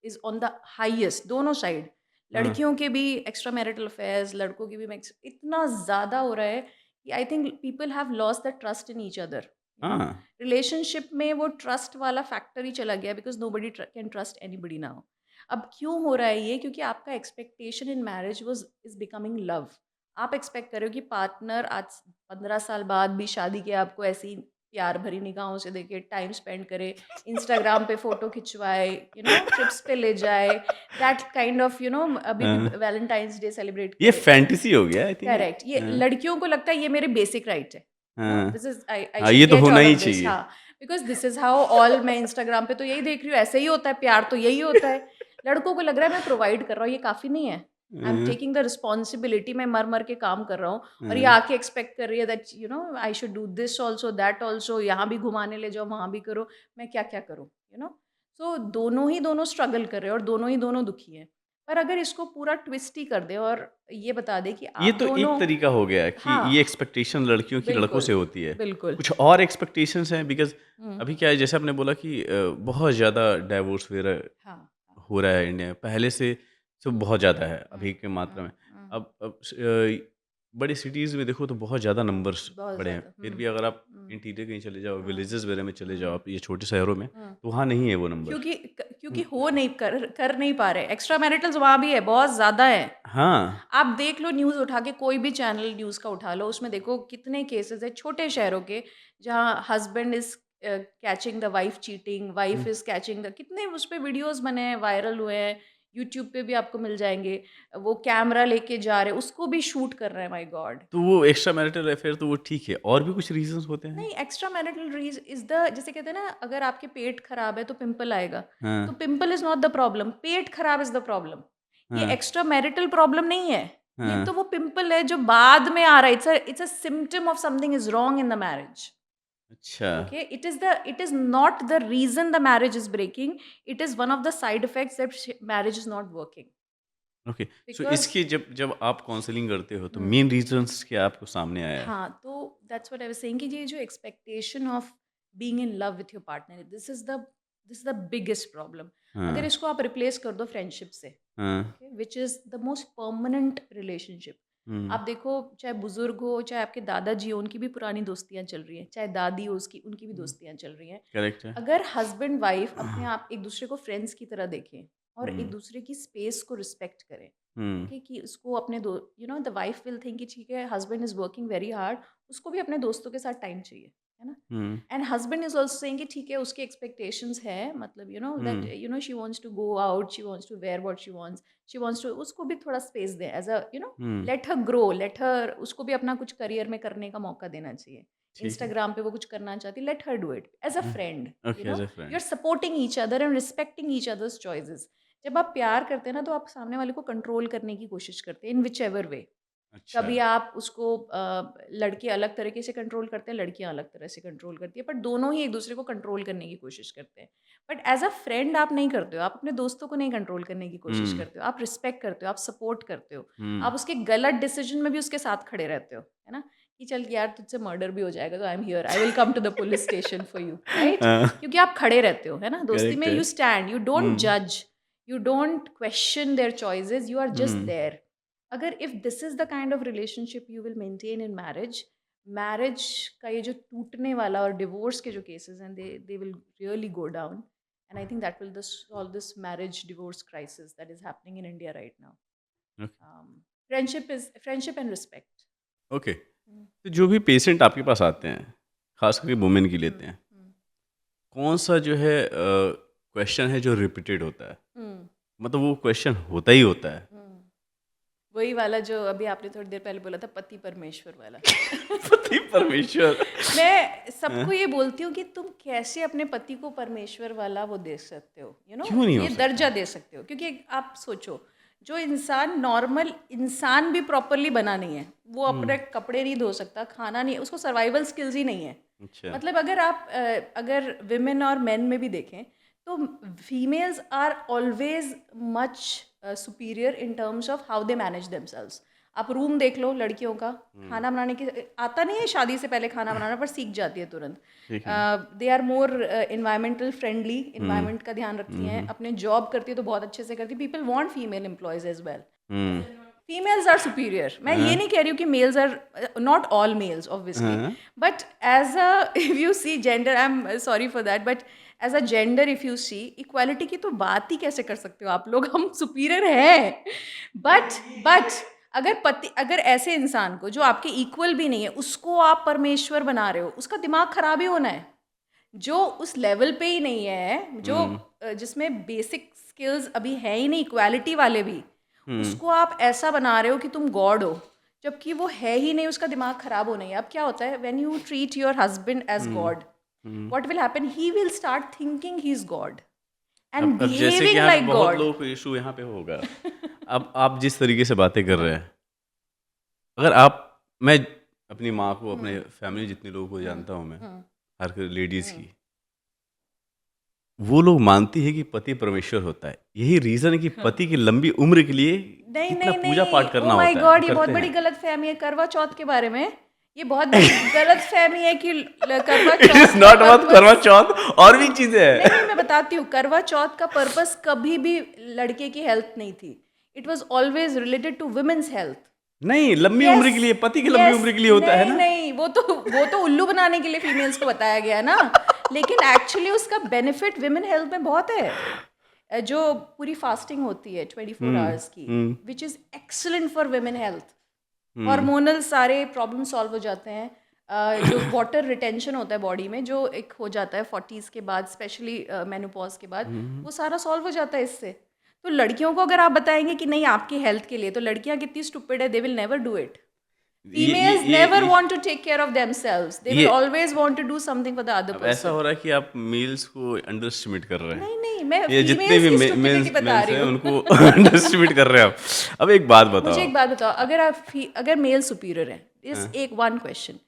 is on the highest, दोनों साइड, हाँ, लड़कियों के भी एक्स्ट्रा मैरिटल अफेयर्स, लड़कों के भी इतना ज़्यादा हो रहा है कि I think people have lost the trust in each other, you know. हाँ, रिलेशनशिप में वो ट्रस्ट वाला फैक्टर ही चला गया, because nobody can trust anybody now. अब क्यों हो रहा है ये? क्योंकि आपका expectation in marriage was is becoming love. आप एक्सपेक्ट कर रहे हो कि पार्टनर आज 15 साल बाद भी शादी के आपको ऐसी प्यार भरी निगाहों से देखे, टाइम स्पेंड करे, इंस्टाग्राम पे फोटो खिंचवाए, यू नो, ट्रिप्स पे ले जाए, that kind of, you know, अभी भी हाँ। वैलेंटाइंस डे सेलिब्रेट ये करे। फैंटेसी हो गया आई थिंक। करेक्ट, ये हाँ, लड़कियों को लगता है ये मेरे बेसिक राइट है, यू नो, हाँ। दिस इज आई हाँ, शुड ये तो गेट होना ऑल ही ऑफ दिस। चाहिए। हाँ, because this is how all, मैं इंस्टाग्राम पे तो यही देख रही हूँ, ऐसे ही होता है प्यार, तो यही होता है। लड़कों को लग रहा है मैं प्रोवाइड कर रहा हूँ, ये काफी नहीं है, आई एम हाँ, टेकिंग द रिस्पॉन्सिबिलिटी, मैं मर मर के काम कर रहा हूँ, और ये हाँ। आके एक्सपेक्ट कर रही है that you know I should do this also, that also, यहाँ भी घुमाने ले जाओ, वहाँ भी करो, मैं क्या क्या करूँ, यू नो। सो दोनों स्ट्रगल कर रहे हैं और दोनों दुखी हैं। पर अगर इसको पूरा ट्विस्ट ही कर दे और ये बता दे कि ये आप तो दोनों, एक तरीका हो गया कि ये हाँ, एक्सपेक्टेशन लड़कियों की लड़कों बिल्कुल, से होती है। बिल्कुल। कुछ और एक्सपेक्टेशंस हैं बिकॉज़ हुँ, अभी क्या है जैसे आपने बोला कि बहुत ज़्यादा डाइवोर्स वगैरह हाँ, हाँ, हो रहा है इंडिया में पहले से बहुत ज़्यादा है अभी के मात्रा में। अब बड़ी सिटीज़ में देखो तो बहुत ज़्यादा नंबर्स बहुत बड़े हैं, ज़्यादा। फिर भी अगर आप इंटीरियर कहीं चले जाओ, विलेजेस वगैरह में चले जाओ, आप ये छोटे शहरों में, तो वहाँ नहीं है वो नंबर। क्योंकि हो नहीं कर नहीं पा रहे। एक्स्ट्रा मैरिटल्स वहाँ भी है, बहुत ज़्यादा है। हाँ, आप देख लो न्यूज़ उठा के, कोई भी चैनल न्यूज़ का उठा लो, उसमें देखो कितने केसेस है छोटे शहरों के, जहाँ husband is catching the wife cheating, wife is catching the, कितने उस पे वीडियोस बने हैं, वायरल हुए हैं, यूट्यूब पे भी आपको मिल जाएंगे। वो कैमरा लेके जा रहे, उसको भी शूट कर रहे हैं, माय गॉड। तो वो एक्स्ट्रा मैरिटल अफेयर तो वो ठीक है, और भी कुछ रीजंस होते हैं? नहीं, एक्स्ट्रा मैरिटल रीज इज द, जैसे कहते हैं ना, अगर आपके पेट खराब है तो पिंपल आएगा, तो हाँ, pimple is not the problem, पेट खराब इज द प्रॉब्लम। ये हाँ, एक्स्ट्रा मैरिटल प्रॉब्लम नहीं है, ये हाँ, तो वो पिंपल है जो बाद में आ रहा है। It's a symptom of something is wrong in the marriage. अच्छा, Okay, it is not the reason the marriage is breaking, it is one of the side effects that marriage is not working okay. So because इसकी जब जब आप counselling करते हो तो main reasons क्या आपको सामने आया है? हाँ, तो that's what I was saying कि ये जो expectation of being in love with your partner, this is the biggest problem. अगर हाँ, इसको आप रिप्लेस कर दो फ्रेंडशिप से, हाँ, okay, which is the most permanent relationship. Hmm, आप देखो, चाहे बुजुर्ग हो, चाहे आपके दादाजी हो, उनकी भी पुरानी दोस्तियां चल रही हैं, चाहे दादी हो, उसकी उनकी भी दोस्तियां चल रही हैं। करेक्ट है। अगर हस्बैंड वाइफ अपने आप एक दूसरे को फ्रेंड्स की तरह देखें और एक हुँ, दूसरे की स्पेस को रिस्पेक्ट करें, हुँ, ओके, कि उसको अपने दो, द वाइफ विल थिंक कि ठीक है, husband is working very hard, उसको भी अपने दोस्तों के साथ टाइम चाहिए, है ना। Hmm, and husband is also saying कि ठीक है, उसकी एक्सपेक्टेशंस है, मतलब that hmm, she wants to go out, she wants to wear what she wants to, उसको भी थोड़ा स्पेस दें, as a hmm, let her grow, let her, उसको भी अपना कुछ करियर में करने का मौका देना चाहिए। ठीक है। इंस्टाग्राम पे वो कुछ करना चाहती, let her do it as a friend. Okay as a you friend. Are supporting each other and respecting each other's choices. जब आप प्यार करते हैं ना, तो आप सामने वाले को कंट्रोल करने की कोशिश करते हैं, इन विच एवर वे। अच्छा, कभी आप उसको लड़के अलग तरीके से कंट्रोल करते हैं, लड़कियां अलग तरह से कंट्रोल करती है, बट दोनों ही एक दूसरे को कंट्रोल करने की कोशिश करते हैं। बट एज अ फ्रेंड आप नहीं करते हो, आप अपने दोस्तों को नहीं कंट्रोल करने की कोशिश हुँ, करते हो, आप रिस्पेक्ट करते हो, आप सपोर्ट करते हो, हुँ, आप उसके गलत डिसीजन में भी उसके साथ खड़े रहते हो, है ना, कि चल यार, तुझसे मर्डर भी हो जाएगा तो I am here, I will come to the police station for you, right. हाँ, क्योंकि आप खड़े रहते हो, है ना, दोस्ती करेक्ट में है। You stand, you don't hmm, जज, you don't question their choices, you are just hmm, there. अगर if this is the kind of relationship you will maintain in marriage, marriage का ये जो टूटने वाला और डिवोर्स के जो केसेस हैं, they will really go down, and I think that will solve this marriage divorce crisis that is happening in India right okay, now. Friendship and respect. Okay. तो जो भी पेशेंट आपके पास आते हैं, ख़ास करके वुमेन की लेते हैं, कौन-सा जो है क्वेश्चन है जो रिपीटेड होता है? मतलब वो क्वेश्चन होता ही होता है। वही वाला जो अभी आपने थोड़ी देर पहले बोला था, पति परमेश्वर वाला। पति परमेश्वर। मैं सबको हाँ, ये बोलती हूँ कि तुम कैसे अपने पति को परमेश्वर वाला वो दे सकते हो, क्यों नहीं हो ये सकता? दर्जा दे सकते हो, क्योंकि आप सोचो, जो इंसान नॉर्मल इंसान भी प्रॉपरली बना नहीं है, वो अपने कपड़े नहीं धो सकता, खाना नहीं, उसको सर्वाइवल स्किल्स ही नहीं है। अच्छा, मतलब अगर आप अगर विमेन और मेन में भी देखें, तो females are always much superior in terms of how they manage themselves. आप रूम देख लो लड़कियों का, खाना बनाने की आता नहीं है शादी से पहले खाना बनाना, पर सीख जाती है तुरंत। ठीक है। They are more environmental friendly, environment का ध्यान रखती हैं, अपने जॉब करती है तो बहुत अच्छे से करती है। People want female employees as well. Hmm, females are superior. मैं ये नहीं कह रही हूँ कि males are, not all males obviously, हाँ, but as a if you see gender, I am sorry for that, but as a gender if you see, equality की तो बात ही कैसे कर सकते हो आप लोग, हम सुपीरियर हैं। बट अगर ऐसे इंसान को जो आपके इक्वल भी नहीं है, उसको आप परमेश्वर बना रहे हो, उसका दिमाग खराब ही होना है। जो उस लेवल पे ही नहीं है, जो हुँ, जिसमें बेसिक स्किल्स अभी है ही नहीं, इक्वालिटी वाले भी, हुँ, उसको आप ऐसा बना रहे हो कि तुम गॉड हो, जबकि वो है ही नहीं, उसका दिमाग खराब होना ही है। अब क्या होता है, when you treat your husband as God, hmm. What will happen, he will start thinking he is God and अब जैसे कि बिहेविंग यहाँ पे लाइक बहुत गॉड। लोगों को इश्यू यहाँ पे होगा। अब आप जिस तरीके से बातें कर रहे हैं, अगर आप मैं अपनी माँ को, अपने फैमिली जितने लोगों को जानता हूँ मैं, हर लेडीज़ की, वो लोग मानती है कि पति परमेश्वर होता है। यही रीज़न है कि पति की लंबी उम्र के लिए नहीं कितना नहीं पूजा पाठ नहीं, करना ओ माय होता है। गॉड, वो ये बहुत करते बड़ी हैं। गलत फहमी है करवा चौथ के बारे में। ये बहुत बड़ी गलत फहमी है कि करवा it Chauth is not about करवा चौथ, और भी चीजें नहीं हैं। नहीं, मैं बताती हूँ, करवा चौथ का पर्पस कभी भी लड़के की हेल्थ नहीं थी. It was always related to women's health. नहीं, लंबी उम्र के लिए, पति की लंबी यस, उम्र के लिए होता है नहीं ना। नहीं, वो तो उल्लू बनाने के लिए फीमेल्स को बताया गया ना. लेकिन एक्चुअली उसका बेनिफिट विमेन हेल्थ में बहुत है. जो पूरी फास्टिंग होती है 24 आवर्स की, which is excellent for women health. Hormonal सारे प्रॉब्लम सॉल्व हो जाते हैं. जो वाटर रिटेंशन होता है बॉडी में, जो एक हो जाता है 40s के बाद, स्पेशली मेनोपॉज के बाद, वो सारा सॉल्व हो जाता है इससे. तो लड़कियों को अगर आप बताएंगे कि नहीं आपकी हेल्थ के लिए, तो लड़कियां कितनी स्टूपिड है, they will never do it. Females never want to take care of themselves. They will ये always want to do something for the other अब ऐसा person. हो रहा है कि आप मेल्स को अंडर एस्टिमेट कर रहे हैं। नहीं नहीं, मैं ये जितने फीमेल्स भी की स्टुपिडिटी बता मेल्स रही हैं हूँ. उनको अंडर एस्टिमेट कर रहे हैं आप। अब एक बात मुझे बताओ। एक बात बताओ, अगर मेल सुपीरियर है, इस एक वन क्वेश्चन,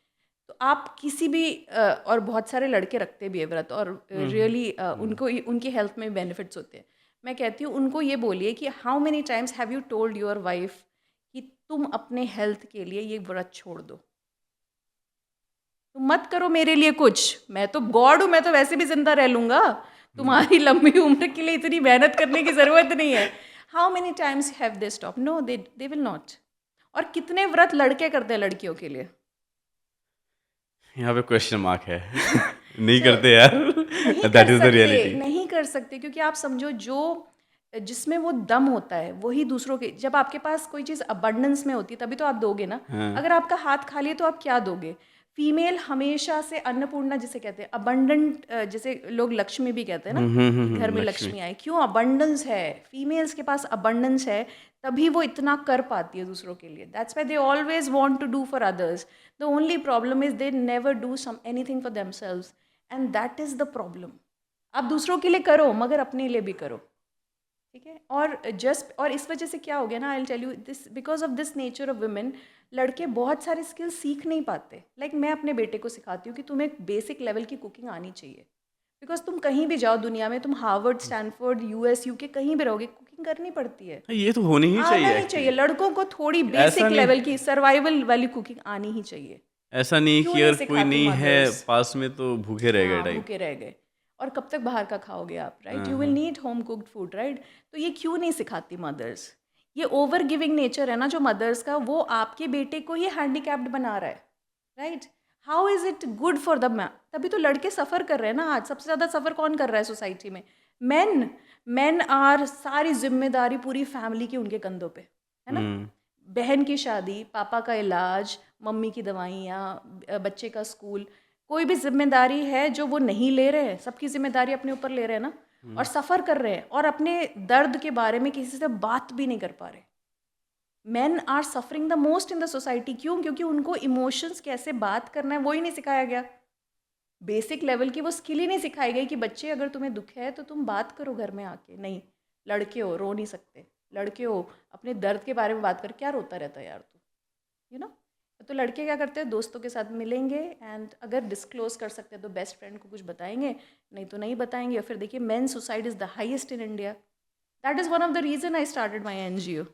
तो आप किसी भी और बहुत सारे लड़के रखते भी है व्रत, और रियली उनको उनकी हेल्थ में बेनिफिट्स होते हैं. मैं कहती हूँ उनको ये बोलिए कि how many times have you told your wife कि तुम अपने हेल्थ के लिए ये व्रत छोड़ दो, तुम मत करो मेरे लिए कुछ, मैं तो गॉड हूँ, मैं तो वैसे भी जिंदा रह लूंगा, तुम्हारी लंबी उम्र के लिए इतनी मेहनत करने की जरूरत नहीं है. How many times have they stop? No, they will not. और कितने व्रत लड़के करते हैं लड़कियों के लिए? यहाँ पे क्वेश्चन मार्क है। नहीं करते यार। नहीं दैट कर इज द सकते, रियलिटी। नहीं कर सकते, क्योंकि आप समझो, जो जिसमें वो दम होता है वही दूसरों के. जब आपके पास कोई चीज़ अबंडेंस में होती है तभी तो आप दोगे ना. अगर आपका हाथ खाली है तो आप क्या दोगे? फीमेल हमेशा से अन्नपूर्णा जिसे कहते हैं, अबंडेंट, जैसे लोग लक्ष्मी भी कहते हैं ना, कि घर में लक्ष्मी आए. क्यों? अबंडेंस है, फीमेल्स के पास अबंडेंस है, तभी वो इतना कर पाती है दूसरों के लिए. That's why they always want to do for others. The only problem is they never do some anything for themselves, and that is the problem. आप दूसरों के लिए करो, मगर अपने लिए भी करो. ठीक है? और इस वजह से क्या हो गया ना, I will tell you this, because of this nature of women, लड़के बहुत सारे स्किल्स सीख नहीं पाते. लाइक मैं अपने बेटे को सिखाती हूँ कि तुम्हें बेसिक लेवल की कुकिंग आनी चाहिए. बिकॉज तुम कहीं भी जाओ दुनिया में, तुम हार्वर्ड, स्टैनफोर्ड, US, UK कहीं भी रहोगे, कुकिंग करनी पड़ती है. ये तो होनी ही आना चाहिए ही चाहिए. एक्चुअली। लड़कों को थोड़ी ऐसा बेसिक नहीं, लेवल की सर्वाइवल वाली कुकिंग आनी ही चाहिए. ऐसा नहीं क्यों कि नहीं अगर कोई सिखाती नहीं है मदर्स? पास में तो भूखे रह गए हाँ, टाइप। भूखे रह गए. और कब तक बाहर का खाओगे आप? Right, you will need home cooked food. Right, तो ये क्यों नहीं सिखाती मदर्स? ये ओवर गिविंग नेचर है ना जो मदर्स का, वो आपके बेटे को ये हैंडीकैप्ड बना रहा है. Right, how is it good for the man? तभी तो लड़के सफ़र कर रहे हैं ना. आज सबसे ज़्यादा सफ़र कौन कर रहा है सोसाइटी में? मेन. मेन आर, सारी जिम्मेदारी पूरी फैमिली की उनके कंधों पे है ना. बहन की शादी, पापा का इलाज, मम्मी की दवाइयाँ, बच्चे का स्कूल, कोई भी जिम्मेदारी है जो वो नहीं ले रहे हैं, सबकी जिम्मेदारी अपने ऊपर ले रहे हैं ना. और सफ़र कर रहे हैं, और अपने दर्द के बारे में किसी से बात भी नहीं कर पा रहे. Men are suffering the most in the society. क्यों? क्योंकि उनको इमोशंस कैसे बात करना है वो ही नहीं सिखाया गया. बेसिक लेवल की वो स्किल ही नहीं सिखाई गई कि बच्चे अगर तुम्हें दुख है तो तुम बात करो घर में आके. नहीं, लड़के हो रो नहीं सकते, लड़के हो अपने दर्द के बारे में बात कर, क्या रोता रहता है यार तू, यू नो. तो लड़के क्या करते हैं, दोस्तों के साथ मिलेंगे, एंड अगर डिस्क्लोज कर सकते हैं तो बेस्ट फ्रेंड को कुछ बताएंगे, नहीं तो नहीं बताएंगे. और फिर देखिए, main suicide is the highest in India. That is one of the reason I started my NGO.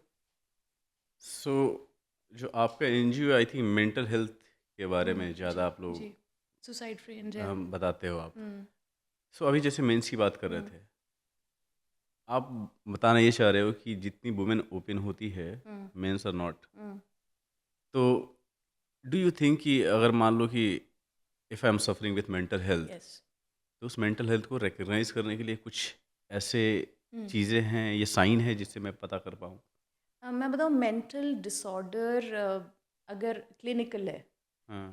सो जो आपका NGO, I think mental health के बारे में ज़्यादा आप लोग जी, सुसाइड फ्री इंडिया. बताते हो आप. सो अभी जैसे मेंस की बात कर रहे थे, आप बताना ये चाह रहे हो कि जितनी वुमेन ओपन होती है, मेंस आर नॉट. तो डू यू थिंक कि अगर मान लो कि if I am suffering with mental health, yes. तो उस मेंटल हेल्थ को रिकग्नाइज करने के लिए कुछ ऐसे चीज़ें हैं, ये साइन है जिससे मैं पता कर पाऊँ? मैं बताऊँ, मेंटल डिसऑर्डर अगर क्लिनिकल है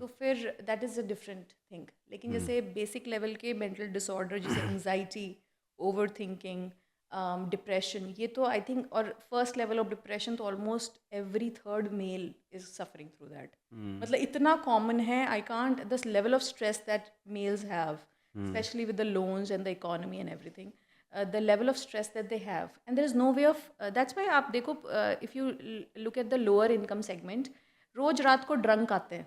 तो फिर that is a different thing. लेकिन जैसे बेसिक लेवल के मेंटल डिसऑर्डर, जैसे एंजाइटी, ओवर थिंकिंग, डिप्रेशन, ये तो आई थिंक, और फर्स्ट लेवल ऑफ डिप्रेशन तो almost every third male is suffering through that. मतलब इतना कॉमन है. I can't, the level of stress that males have, especially with the loans and the economy and everything, the level of stress that they have, and there is no way of that's why आप देखो, if you look at the lower income segment, रोज रात को drunk आते हैं,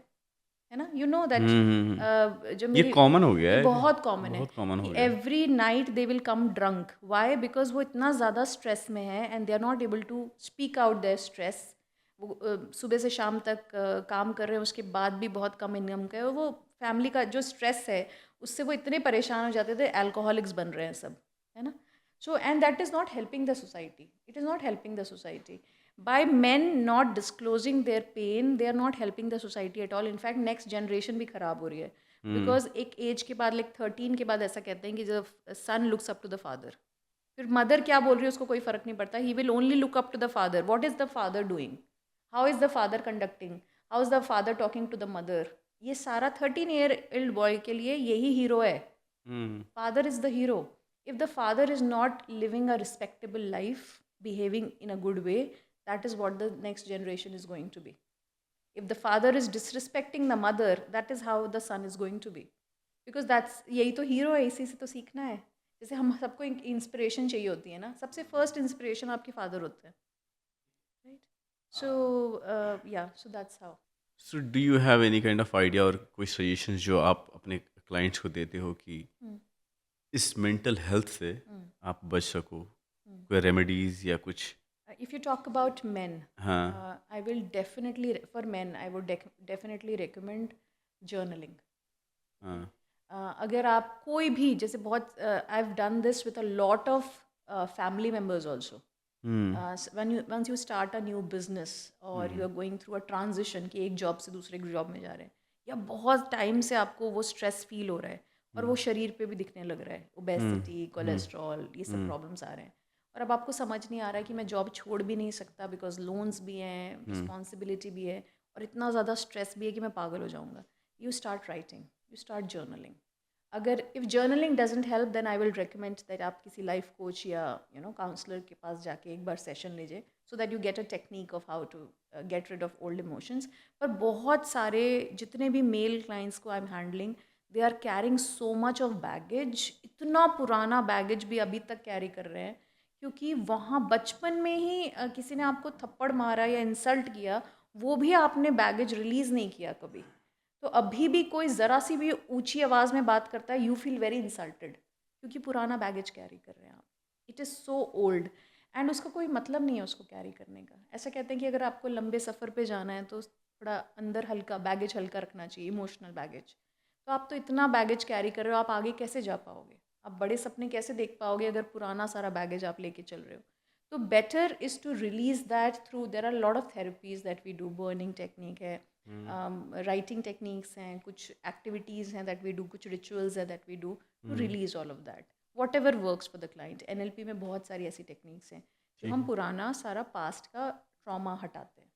है ना. You know that. जो ये मेरी, कॉमन हो गया ये है, बहुत कॉमन है. बहुत कॉमन हो गया. Every night they will come drunk. Why? Because वो इतना ज़्यादा स्ट्रेस में है, and they are not able to speak out their stress. वो सुबह से शाम तक काम कर रहे हैं, उसके बाद भी बहुत कम इनकम का है, वो फैमिली का जो स्ट्रेस है उससे वो इतने परेशान हो जाते थे, अल्कोहलिक्स बन रहे हैं सब. है ना? So and that is not helping the society. It is not helping the society. By men not disclosing their pain, they are not helping the society at all. In fact, next generation भी खराब हो रही है. Because एक as के बाद like 13 के बाद ऐसा कहते हैं कि जब son looks up to the father, फिर मदर क्या बोल रही है उसको कोई फर्क नहीं पड़ता. He will only look up to the father. What is the father doing? How is the father conducting? How is the father talking to the mother? ये सारा 13 ईयर ओल्ड बॉय के लिए यही हीरो है. Father is the hero. If the father is not living a respectable life, behaving in a good way, that is what the next generation is going to be. If the father is disrespecting the mother, that is how the son is going to be. Because that's यही तो hero है, इसी से तो सीखना है. जैसे हम सबको इंस्पिरेशन चाहिए होती है ना, सबसे फर्स्ट इंस्पिरेशन आपके फादर होते हैं, राइट? सो या, सो that's how. So do you have any kind of idea और कोई सजेशंस जो आप अपने क्लाइंट्स को देते हो कि इस मेंटल हेल्थ से आप बच सको, कोई रेमेडीज या कुछ? If you talk about men, हाँ. I will definitely, for men, I would definitely recommend journaling. हाँ. अगर आप कोई भी, जैसे बहुत, I've done this with a lot of family members also. Once you start a new business or you are going through a transition कि एक job से दूसरे जॉब में जा रहे हैं, या बहुत टाइम से आपको वो स्ट्रेस फील हो रहा है और वो शरीर पे भी दिखने लग रहा है, ओबेसिटी, कोलेस्ट्रॉल, ये सब प्रॉब्लम्स आ रहे हैं, और अब आपको समझ नहीं आ रहा है कि मैं जॉब छोड़ भी नहीं सकता बिकॉज लोन्स भी हैं, रिस्पॉन्सिबिलिटी भी है, और इतना ज़्यादा स्ट्रेस भी है कि मैं पागल हो जाऊँगा. You start writing, you start journaling. अगर if journaling doesn't help, then I will recommend that आप किसी लाइफ कोच या काउंसलर के पास जाके एक बार सेशन लीजिए, so that you get a technique of how to get rid of old emotions. पर बहुत सारे जितने भी मेल क्लाइंट्स को I am handling, they are carrying so much of baggage. इतना पुराना बैगेज भी अभी तक कैरी कर रहे हैं, क्योंकि वहाँ बचपन में ही किसी ने आपको थप्पड़ मारा या इंसल्ट किया, वो भी आपने बैगेज रिलीज़ नहीं किया कभी. तो अभी भी कोई ज़रा सी भी ऊंची आवाज़ में बात करता है, यू फील वेरी इंसल्टेड, क्योंकि पुराना बैगेज कैरी कर रहे हैं आप. It is so old and उसका कोई मतलब नहीं है उसको कैरी करने का. ऐसा कहते हैं कि अगर आपको लंबे सफ़र पे जाना है तो थोड़ा अंदर हल्का बैगेज हल्का रखना चाहिए, इमोशनल बैगेज. तो आप तो इतना बैगेज कैरी कर रहे हो, आप आगे कैसे जा पाओगे? आप बड़े सपने कैसे देख पाओगे अगर पुराना सारा बैगेज आप लेके चल रहे हो? तो better is to release that through, there are lot of therapies that we do. Burning technique है, राइटिंग टेक्निक्स हैं, कुछ एक्टिविटीज़ हैं दैट वी डू, कुछ रिचुअल्स हैं that we do to release all of that, whatever works for the client. NLP में बहुत सारी ऐसी टेक्निक्स हैं जो हम पुराना सारा पास्ट का ट्रॉमा हटाते हैं.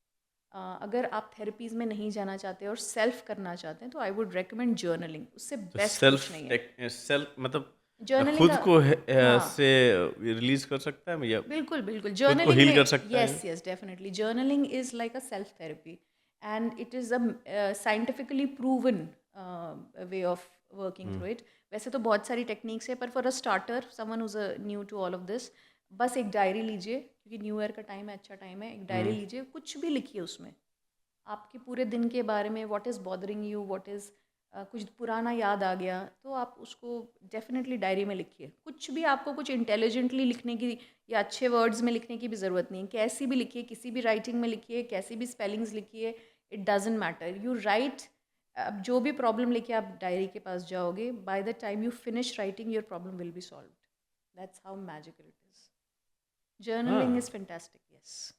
अगर आप थेरेपीज़ में नहीं जाना चाहते और सेल्फ करना चाहते हैं, तो आई वुड रिकमेंड जर्नलिंग. उससे बेस्ट कुछ नहीं है. सेल्फ मतलब जर्नलिंग खुद को से रिलीज कर सकता है या बिल्कुल बिल्कुल. खुद को जर्नलिंग हील कर सकता है? Yes yes, definitely. Journaling is like a self therapy and it is a scientifically proven way of working through it. वैसे तो बहुत सारी टेक्निक्स है, पर for a starter, someone who's new to all of this, बस एक diary लीजिए, क्योंकि न्यू ईयर का टाइम है, अच्छा टाइम है. एक डायरी लीजिए, कुछ भी लिखिए उसमें आपके पूरे दिन के बारे में, what is bothering you, what is, कुछ पुराना याद आ गया तो आप उसको डेफिनेटली डायरी में लिखिए. कुछ भी आपको कुछ इंटेलिजेंटली लिखने की या अच्छे वर्ड्स में लिखने की भी ज़रूरत नहीं है. कैसी भी लिखिए, किसी भी राइटिंग में लिखिए, कैसी भी स्पेलिंग्स लिखिए, it doesn't matter. You right. अब जो भी प्रॉब्लम लेके आप डायरी के पास जाओगे, by the time you finish writing, your problem will be solved. That's how magical it is. Journaling is fantastic. Yes.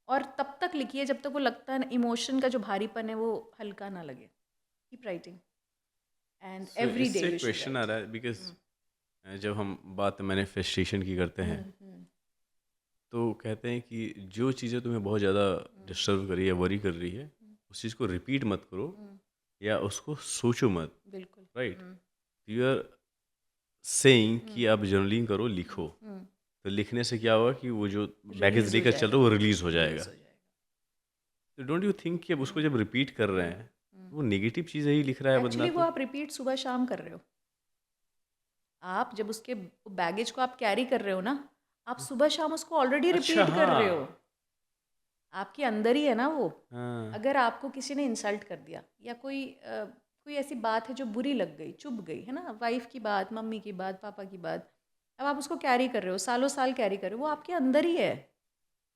और तब तक लिखिए जब तक वो लगता है ना, इमोशन का जो भारीपन है वो हल्का ना लगे. Keep writing and every day. इससे क्वेश्चन आ रहा है बिकॉज जब हम बात मैनिफेस्टेशन की करते हैं तो कहते हैं कि जो चीज़ें तुम्हें बहुत ज़्यादा डिस्टर्ब कर रही है, वरी कर रही है, उस चीज़ को रिपीट मत करो या उसको सोचो मत. बिल्कुल. राइट. यू आर सेइंग कि आप जर्नलिंग करो, लिखो, तो लिखने से क्या होगा कि वो जो बैगेज लेकर चल रहा है वो रिलीज हो जाएगा. तो डोंट यू थिंक कि अब उसको जब रिपीट कर रहे हैं वो नेगेटिव चीज़ें ही लिख रहा है बंदा? एक्चुअली वो आप रिपीट सुबह शाम कर रहे हो. आप जब उसके बैगेज को आप कैरी कर रहे हो ना, आप सुबह शाम उसको ऑलरेडी रिपीट कर रहे हो. आपके अंदर ही है ना वो. अगर आपको किसी ने इंसल्ट कर दिया या कोई ऐसी बात है जो बुरी लग गई, चुभ गई, है ना, वाइफ की बात, मम्मी की बात, पापा की बात, अब आप उसको कैरी कर रहे हो, सालों साल कैरी कर रहे हो, वो आपके अंदर ही है.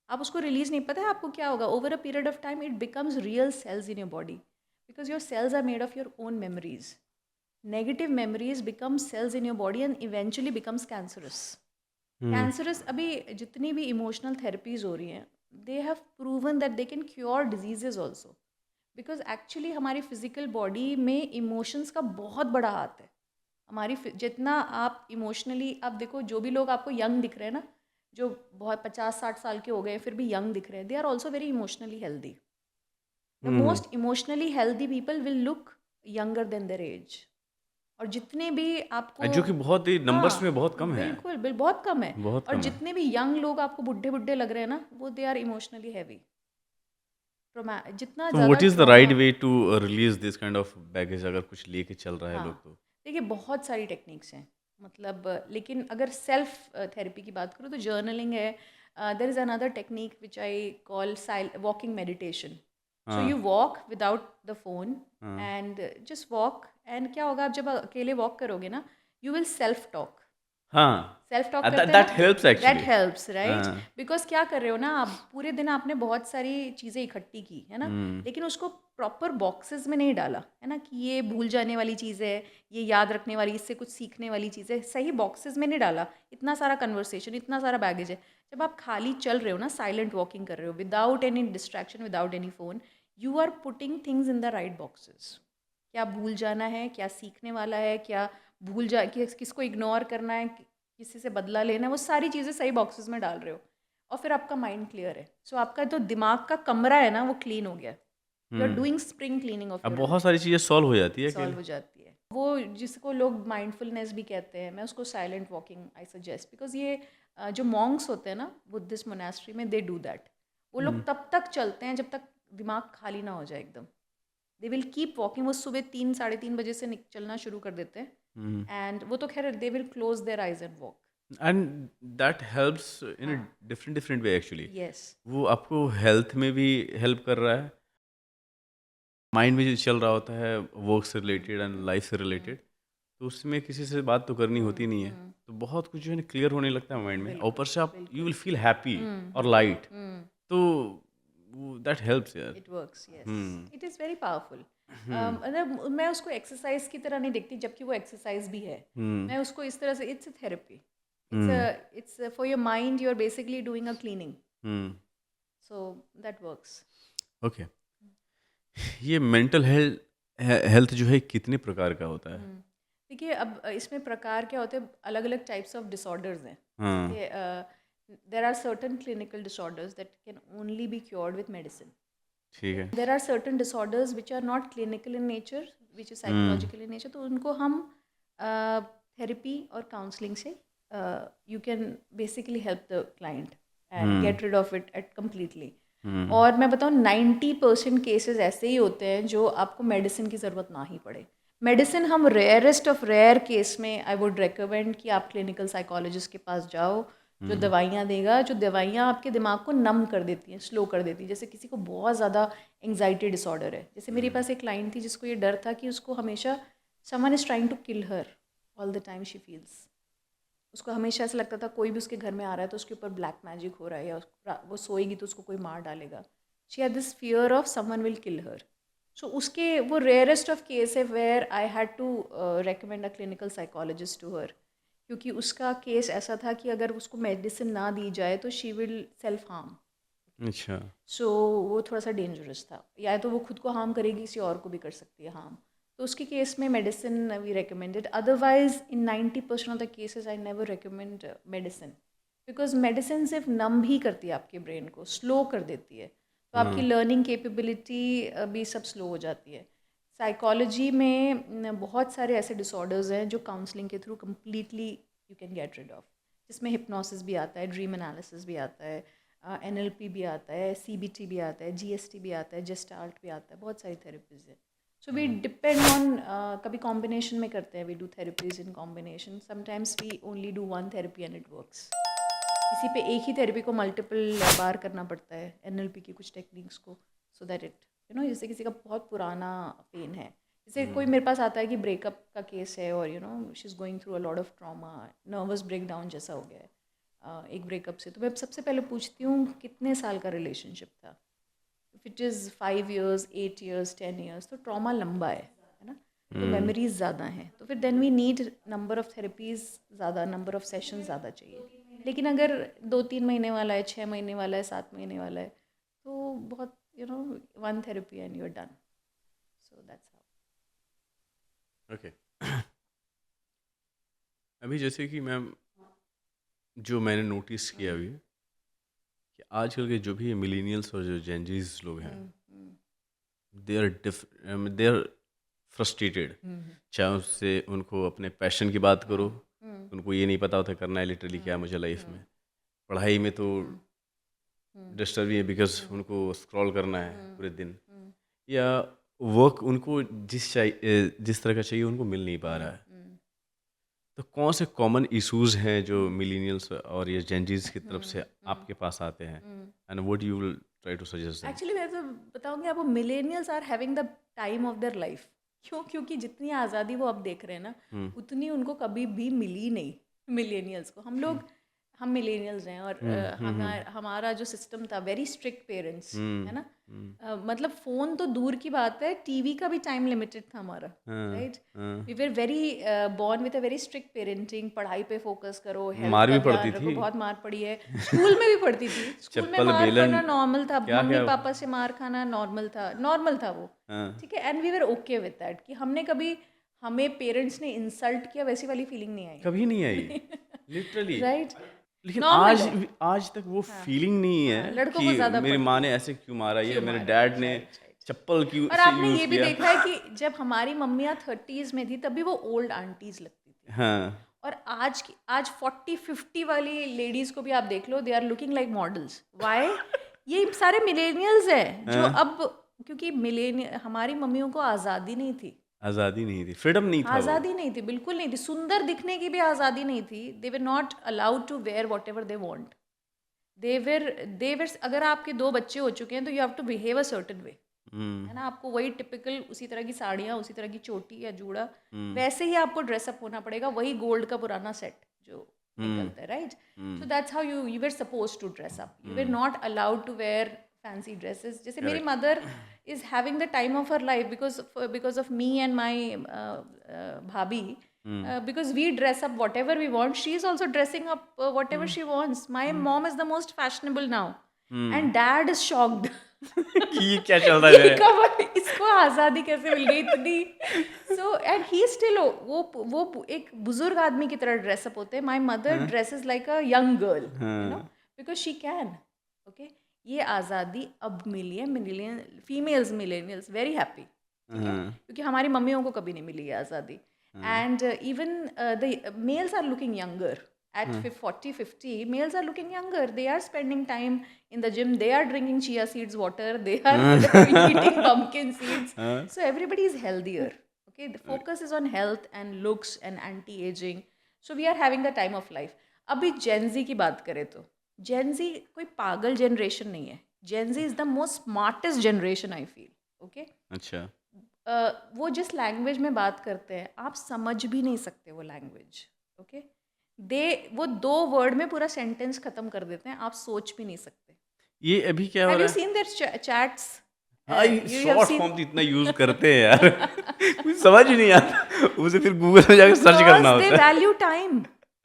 आप उसको रिलीज नहीं. पता है आपको क्या होगा? Over a period of time it becomes real cells in your body, because your cells are made of your own memories. Negative memories become cells in your body and eventually becomes cancerous. Cancerous अभी जितनी भी emotional therapies हो रही हैं, they have proven that they can cure diseases also. Because actually हमारी physical body में emotions का बहुत बड़ा हाथ है. जितना आप इमोशनली, आप देखो जो भी लोग आपको यंग दिख रहे हैं ना, जो बहुत 50-60 साल के हो गए फिर भी यंग दिख रहे हैं, they are also very emotionally healthy. The most emotionally healthy people will look younger than their age. और जितने भी आपको, जो कि बहुत ही नंबर्स में हाँ बहुत कम है, बिल्कुल बहुत कम है. बहुत और कम है। जितने भी यंग लोग आपको बुढ़े बुढ़े लग रहे हैं ना, वो दे आर इमोशनली हैवी. जितना तो ज़्यादा what is the right trauma. Way to release this kind of baggage, अगर कुछ लेके चल रहा है लोग हाँ, तो? देखिए बहुत सारी टेक्निक्स हैं. मतलब लेकिन अगर सेल्फ थेरेपी की बात करूँ तो जर्नलिंग है. There is another technique which I call walking meditation. So हाँ, you walk without the phone हाँ, एंड जस्ट वॉक. एंड क्या होगा, आप जब अकेले वॉक करोगे ना, यू विल सेल्फ टॉक. हाँ, सेल्फ टॉक करते हैं दैट ना, helps that actually. Helps right. हाँ, बिकॉज क्या कर रहे हो ना, आप पूरे दिन आपने बहुत सारी चीज़ें इकट्ठी की है ना, हम्म, लेकिन उसको प्रॉपर बॉक्सेस में नहीं डाला है ना, कि ये भूल जाने वाली चीज़ है, ये याद रखने वाली, इससे कुछ सीखने वाली चीज़ है. सही बॉक्सेस में नहीं डाला. इतना सारा कन्वर्सेशन, इतना सारा बैगेज है. जब आप खाली चल रहे हो ना, साइलेंट वॉकिंग कर रहे हो without any distraction, without any phone, you are putting things in the right boxes. क्या भूल जाना है, क्या सीखने वाला है, क्या किसको इग्नोर करना है, किसी से बदला लेना है, वो सारी चीज़ें सही बॉक्सेस में डाल रहे हो. और फिर आपका माइंड क्लियर है. सो आपका जो दिमाग का कमरा है ना, वो क्लीन हो गया. You are hmm. Doing spring cleaning of अब योर बहुत माइंड. सारी चीजें सॉल्व हो जाती है सॉल्व अकेले। हो जाती है. वो जिसको लोग माइंडफुलनेस भी कहते हैं, मैं उसको silent walking I suggest. Because ये जो मॉन्क्स होते हैं ना बुद्धिस्ट मोनास्ट्री में, दे डू दैट. वो हम्म, लोग तब तक चलते हैं जब तक दिमाग खाली ना हो जाए एकदम. They will keep walking. वो सुबह 3-3:30 बजे से चलना शुरू कर देते हैं. हम्म। एंड वो तो खैर they will close their eyes and walk. And that helps in a हाँ. Different different way actually. Yes. वो आपको हेल्थ में भी हेल्प कर रहा है, माइंड में जो चल रहा होता है वर्क से रिलेटेड एंड लाइफ से रिलेटेड, तो उसमें किसी से बात तो करनी होती नहीं है, तो बहुत कुछ जो है क्लियर होने लगता है माइंड में, और ऊपर बिल्कुल से आप यू बिल्कुल. विल फील हैप्पी और लाइट। हम्म. तो दैट हेल्प्स यार। It works. Yes, hmm, it is very powerful. Hmm, मतलब मैं उसको एक्सरसाइज की तरह नहीं देखती, जबकि वो एक्सरसाइज भी है. हम्म, मैं उसको इस तरह से, it's a therapy. Hmm, it's for your mind. You are basically doing a cleaning. Hmm. So that works. Okay, ये मेंटल हेल्थ जो है कितने प्रकार का होता है? देखिए अब इसमें प्रकार क्या होते हैं, अलग अलग टाइप्स ऑफ डिसऑर्डर्स हैं. हाँ, देखिए there are certain clinical disorders that can only be cured with medicine. ठीक है। There are certain disorders which are not clinical in nature, which is hmm, psychological in nature. तो उनको हम therapy और counselling से you can basically help the client and hmm, get rid of it at completely. Hmm, और मैं बताऊँ 90% cases ऐसे ही होते हैं जो आपको मेडिसिन की ज़रूरत ना ही पड़े. मेडिसिन हम रेयरेस्ट ऑफ रेयर केस में आई वुड रिकमेंड कि आप क्लिनिकल साइकोलॉजिस्ट के पास जाओ, जो दवाइयाँ देगा, जो दवाइयाँ आपके दिमाग को नम कर देती हैं, स्लो कर देती हैं. जैसे किसी को बहुत ज़्यादा एंग्जाइटी डिसऑर्डर है, जैसे मेरे पास एक क्लाइंट थी जिसको ये डर था कि उसको हमेशा someone is trying to kill her all the time. She feels, उसको हमेशा ऐसा लगता था कोई भी उसके घर में आ रहा है तो उसके ऊपर ब्लैक मैजिक हो रहा है, या वो सोएगी तो उसको कोई मार डालेगा. She had this fear of someone will kill her. So उसके वो रेयरेस्ट ऑफ केस है where I had to recommend a clinical psychologist to her. क्योंकि उसका केस ऐसा था कि अगर उसको मेडिसिन ना दी जाए तो शी विल सेल्फ हार्म. अच्छा, सो वो थोड़ा सा डेंजरस था. या तो वो खुद को हार्म करेगी, किसी और को भी कर सकती है हार्म. तो उसके केस में medicine we recommended. Otherwise in 90% of the cases I never recommend medicine. Because medicine सिर्फ नम ही करती है आपके ब्रेन को, स्लो कर देती है. तो आपकी हाँ, लर्निंग कैपेबिलिटी भी सब स्लो हो जाती है. साइकोलॉजी में बहुत सारे ऐसे डिसऑर्डर्स हैं जो काउंसलिंग के through completely you can get rid of. जिसमें हिप्नोसिस भी आता है, ड्रीम एनालिसिस भी आता है, NLP भी आता है, CBT भी आता है, GST भी आता है, जेस्टाल्ट भी आता है. बहुत सारी थेरेपीज़ है. सो वी डिपेंड ऑन, कभी कॉम्बिनेशन में करते हैं. We do therapies in combination. Sometimes we only do one therapy and it works. किसी पे एक ही थेरेपी को मल्टीपल बार करना पड़ता है, NLP की कुछ टेक्निक्स को, सो दैट इट जैसे किसी का बहुत पुराना पेन है, जैसे कोई मेरे पास आता है कि ब्रेकअप का केस है और she is going through a lot of trauma, nervous breakdown जैसा हो गया है एक ब्रेकअप से. तो मैं सबसे पहले पूछती हूँ कितने साल का रिलेशनशिप था. If it is 5 years, 8 years, 10 years, तो ट्रॉमा लंबा है ना. तो मेमोरीज ज़्यादा हैं, तो फिर then we need number of therapies ज़्यादा, नंबर ऑफ सेशन ज़्यादा चाहिए। लेकिन अगर 2-3 महीने वाला है, 6 महीने वाला है, 7 महीने वाला है, तो बहुत one therapy and you are done. So that's how. Okay. अभी जैसे कि मैम, जो मैंने नोटिस किया अभी, कि आजकल के जो भी मिलीनियल्स और जो जेनजीज लोग हैं, दे आर फ्रस्ट्रेटेड। चाहे उससे उनको अपने पैशन की बात करो, उनको ये नहीं पता होता करना है लिटरली क्या मुझे लाइफ में। पढ़ाई में तो डिस्टर्ब ही है बिकॉज उनको स्क्रॉल करना है पूरे दिन, या वर्क उनको जिस तरह का चाहिए उनको मिल नहीं पा रहा है। तो कौन से कॉमन इश्यूज हैं जो मिलीनियल्स और ये जेनजीज की तरफ से आपके पास आते हैं, and what you will try to suggest? Actually मैं तो बताऊंगी आपको, millennials are having the time of their life. क्योंकि जितनी आज़ादी वो अब देख रहे हैं ना, उतनी उनको कभी भी मिली नहीं मिलेनियल्स को। हम मिलेनियल्स हैं, और हमारा जो सिस्टम था, वेरी स्ट्रिक्ट पेरेंट्स, है ना। मतलब फ़ोन तो दूर की बात है, टीवी का भी टाइम लिमिटेड था हमारा, right. We were very born with a very strict parenting. पढ़ाई पे फोकस करो, हेल्थ मार का भी ध्यान पड़ती रखो। थी। बहुत मार पड़ी है, स्कूल में भी पड़ती थी। स्कूल में चप्पल, मार बेलन, खाना नॉर्मल था, क्या मम्मी क्या। पापा से मार खाना नॉर्मल था वो, हाँ। ठीक है। And we were okay with that, कि हमने कभी, हमें पेरेंट्स ने इंसल्ट किया वैसी वाली फीलिंग नहीं आई, कभी नहीं आई लिटरली। राइट। लेकिन नॉर्मल आज तक वो फीलिंग नहीं है लड़कों को कि ज़्यादा मेरी पड़ती माँ है, ने ऐसे क्यों मारा, ये क्यों मेरे मारा, डैड ने राइट, राइट। चप्पल क्यों और से आपने यूज ये भी किया। देखा है कि जब हमारी मम्मियाँ 30s में थी, तभी वो ओल्ड आंटीज लगती थी। हाँ, और आज 40-50 वाली लेडीज को भी आप देख लो, they are looking like models. Why? ये सारे मिलेनियल्स हैं जो अब, क्योंकि मिलेनियल, हमारी मम्मियों को आज़ादी नहीं थी, आज़ादी नहीं थी, फ्रीडम नहीं था वो। आज़ादी नहीं थी, बिल्कुल नहीं थी। सुंदर दिखने की भी आज़ादी नहीं थी। They were not allowed to wear whatever they want. देवर अगर आपके 2 बच्चे हो चुके हैं, तो you have to behave a certain way, है ना। आपको वही टिपिकल उसी तरह की साड़ियाँ, उसी तरह की चोटी या जूड़ा, वैसे ही आपको ड्रेसअप होना पड़ेगा, वही गोल्ड का पुराना सेट जो निकलता है, right. So that's how you were suppose to dress up. You were not allowed to wear fancy dresses. जैसे मेरी mother is having the time of her life because of me and my bhabhi, because we dress up whatever we want. She is also dressing up whatever she wants. My mom is the most fashionable now, and dad is shocked कि ये क्या चल रहा है कि मेरे? कब इसको आज़ादी कैसे मिल गई इतनी। सो एंड ही स्टिल, वो एक बुजुर्ग आदमी की तरह ड्रेसअप होते हैं। My mother dresses like a young girl, you know, because she can. Okay, ये आज़ादी अब मिली है फीमेल्स मिलेनियल्स, वेरी हैप्पी, ठीक है, क्योंकि हमारी मम्मियों को कभी नहीं मिली है आज़ादी। And even the males are looking younger at 40-50. Males are looking younger. They are spending time in the gym. They are drinking chia seeds water. They are eating pumpkin seeds. So everybody is healthier. Okay, the focus is on health and looks and anti-aging. So we are having the time of life. अभी Gen Z की बात करें तो Gen Z कोई पागल generation नहीं है. Gen Z is the most smartest generation, I feel. Okay. अच्छा। वो जिस लैंग्वेज में बात करते हैं, आप समझ भी नहीं सकते वो लैंग्वेज। ओके, वो 2 वर्ड में पूरा सेंटेंस खत्म कर देते हैं, आप सोच भी नहीं सकते। ये अभी क्या हो Have रहा you है? seen their chats? हाँ, You have short seen- form तो इतना यूज करते हैं यार, कुछ समझ ही नहीं आता, उसे फिर गूगल में जाकर सर्च करना Because they होता है। value time.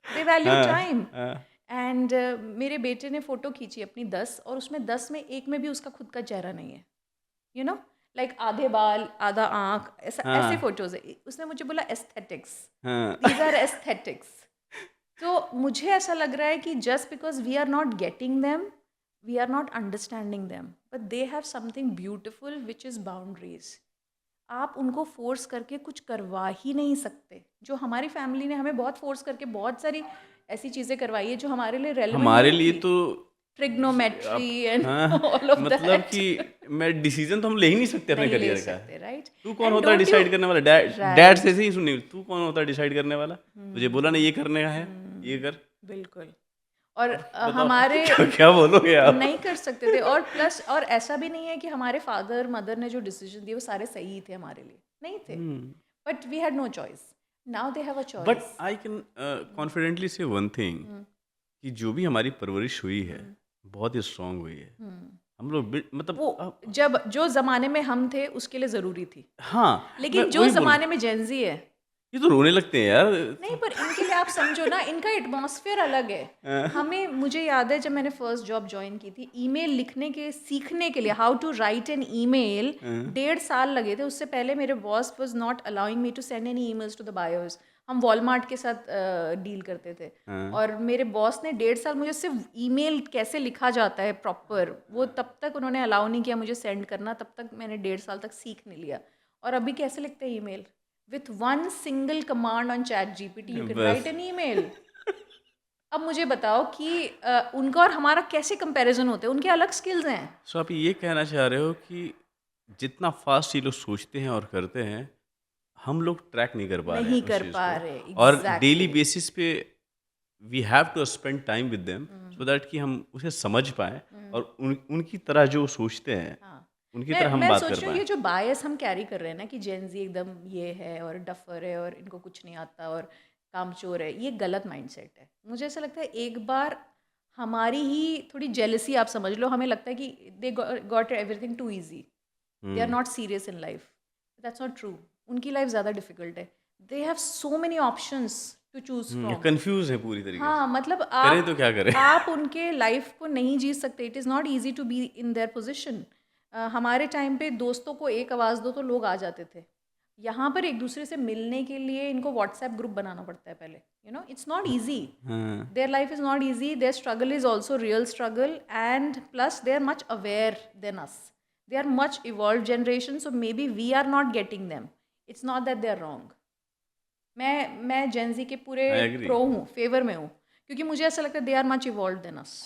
They value हाँ, time. हाँ। एंड मेरे बेटे ने फोटो खींची अपनी 10, और उसमें 10 में एक में भी उसका खुद का चेहरा नहीं है, यू नो, लाइक आधे बाल, आधा आँख, ऐसे फोटोज है। उसने मुझे बोला एस्थेटिक्स, दीज आर एस्थेटिक्स। तो मुझे ऐसा लग रहा है कि just because we are not getting them, we are not understanding them, but they have something beautiful which is boundaries. आप उनको फोर्स करके कुछ करवा ही नहीं सकते। जो हमारी फैमिली ने हमें बहुत फोर्स करके बहुत सारी ऐसी चीज़ें करवाई है जो हमारे लिए रेलेवेंट हमारे लिए तो ट्रिग्नोमेट्री एंड हाँ, ऑल ऑफ मतलब दैट। कि मैं डिसीजन तो हम ले ही नहीं सकते अपने नहीं ले करियर का। सकते, राइट। तू कौन होता है डिसाइड करने वाला? डैड से ही सुनी, तू कौन होता है डिसाइड करने वाला? तुझे बोला ना ये करने का है, ये कर। बिल्कुल। और हमारे क्या बोलोगे आप? नहीं कर सकते थे। और प्लस, और ऐसा भी नहीं है कि हमारे फादर मदर ने जो डिसीजन दिए वो सारे सही थे हमारे लिए, नहीं थे, but we had no choice. Now they have a choice. But I can confidently say one thing, कि जो भी हमारी परवरिश हुई है बहुत ही स्ट्रांग हुई है। हम लोग मतलब वो जब जो ज़माने में हम थे उसके लिए ज़रूरी थी। हाँ, मैं लेकिन जो वही बोल ज़माने में जेन ज़ी है, ये तो रोने लगते हैं यार। नहीं पर इनके लिए आप समझो ना, इनका एटमॉस्फेयर अलग है। मुझे याद है जब मैंने फर्स्ट जॉब जॉइन की थी, ईमेल लिखने के सीखने के लिए how to write an email 1.5 साल लगे थे। उससे पहले मेरे boss was not allowing me to send any emails to the buyers. हम वॉलमार्ट के साथ डील करते थे और मेरे बॉस ने 1.5 साल मुझे सिर्फ ईमेल कैसे लिखा जाता है प्रॉपर, वो तब तक उन्होंने अलाउ नहीं किया मुझे सेंड करना, तब तक मैंने 1.5 साल तक सीख नहीं लिया। और अभी कैसे लिखते हैं email? With one single command on ChatGPT, you can write बस an email. अब मुझे बताओ कि उनका और हमारा कैसे कंपैरिजन होते हैं? उनके अलग स्किल्स हैं। सो आप ये कहना चाह रहे हो कि जितना फास्ट ये लोग सोचते हैं और करते हैं, हम लोग ट्रैक नहीं कर पा रहे नहीं हैं उस कर चीज़ पा को, रहे और डेली एग्जैक्टली। बेसिस पे we have to spend time with them so that कि हम उसे समझ पाएँ और उनकी तरह जो सोचते हैं, हाँ, उनकी तरह हम मैं बात सोच कर रही हूँ पाएँ। ये जो बायस हम कैरी कर रहे हैं ना कि जेन जी एकदम ये है और डफर है और इनको कुछ नहीं आता और कामचोर है, ये गलत माइंडसेट है। मुझे ऐसा लगता है एक बार हमारी ही थोड़ी जेलसी आप समझ लो, हमें लगता है कि they got everything too easy, they are hmm, not serious in life. That's not true. उनकी लाइफ ज़्यादा डिफिकल्ट है। They have so many options to choose from. Confuse है पूरी तरीके से। हाँ, मतलब करें तो क्या करें? आप उनके लाइफ को नहीं जी सकते। It is not easy to be in their position. हमारे टाइम पे दोस्तों को एक आवाज़ दो तो लोग आ जाते थे। यहाँ पर एक दूसरे से मिलने के लिए इनको व्हाट्सएप ग्रुप बनाना पड़ता है पहले। It's not easy. हाँ, their life is not easy, their struggle is also real struggle and plus they are much aware than us. They are much evolve generation, so maybe we are not getting them. It's not that they are wrong. मैं Gen Z के पूरे I agree. Pro हूँ, favour में हूँ, क्योंकि मुझे ऐसा लगता है they are much evolve than us.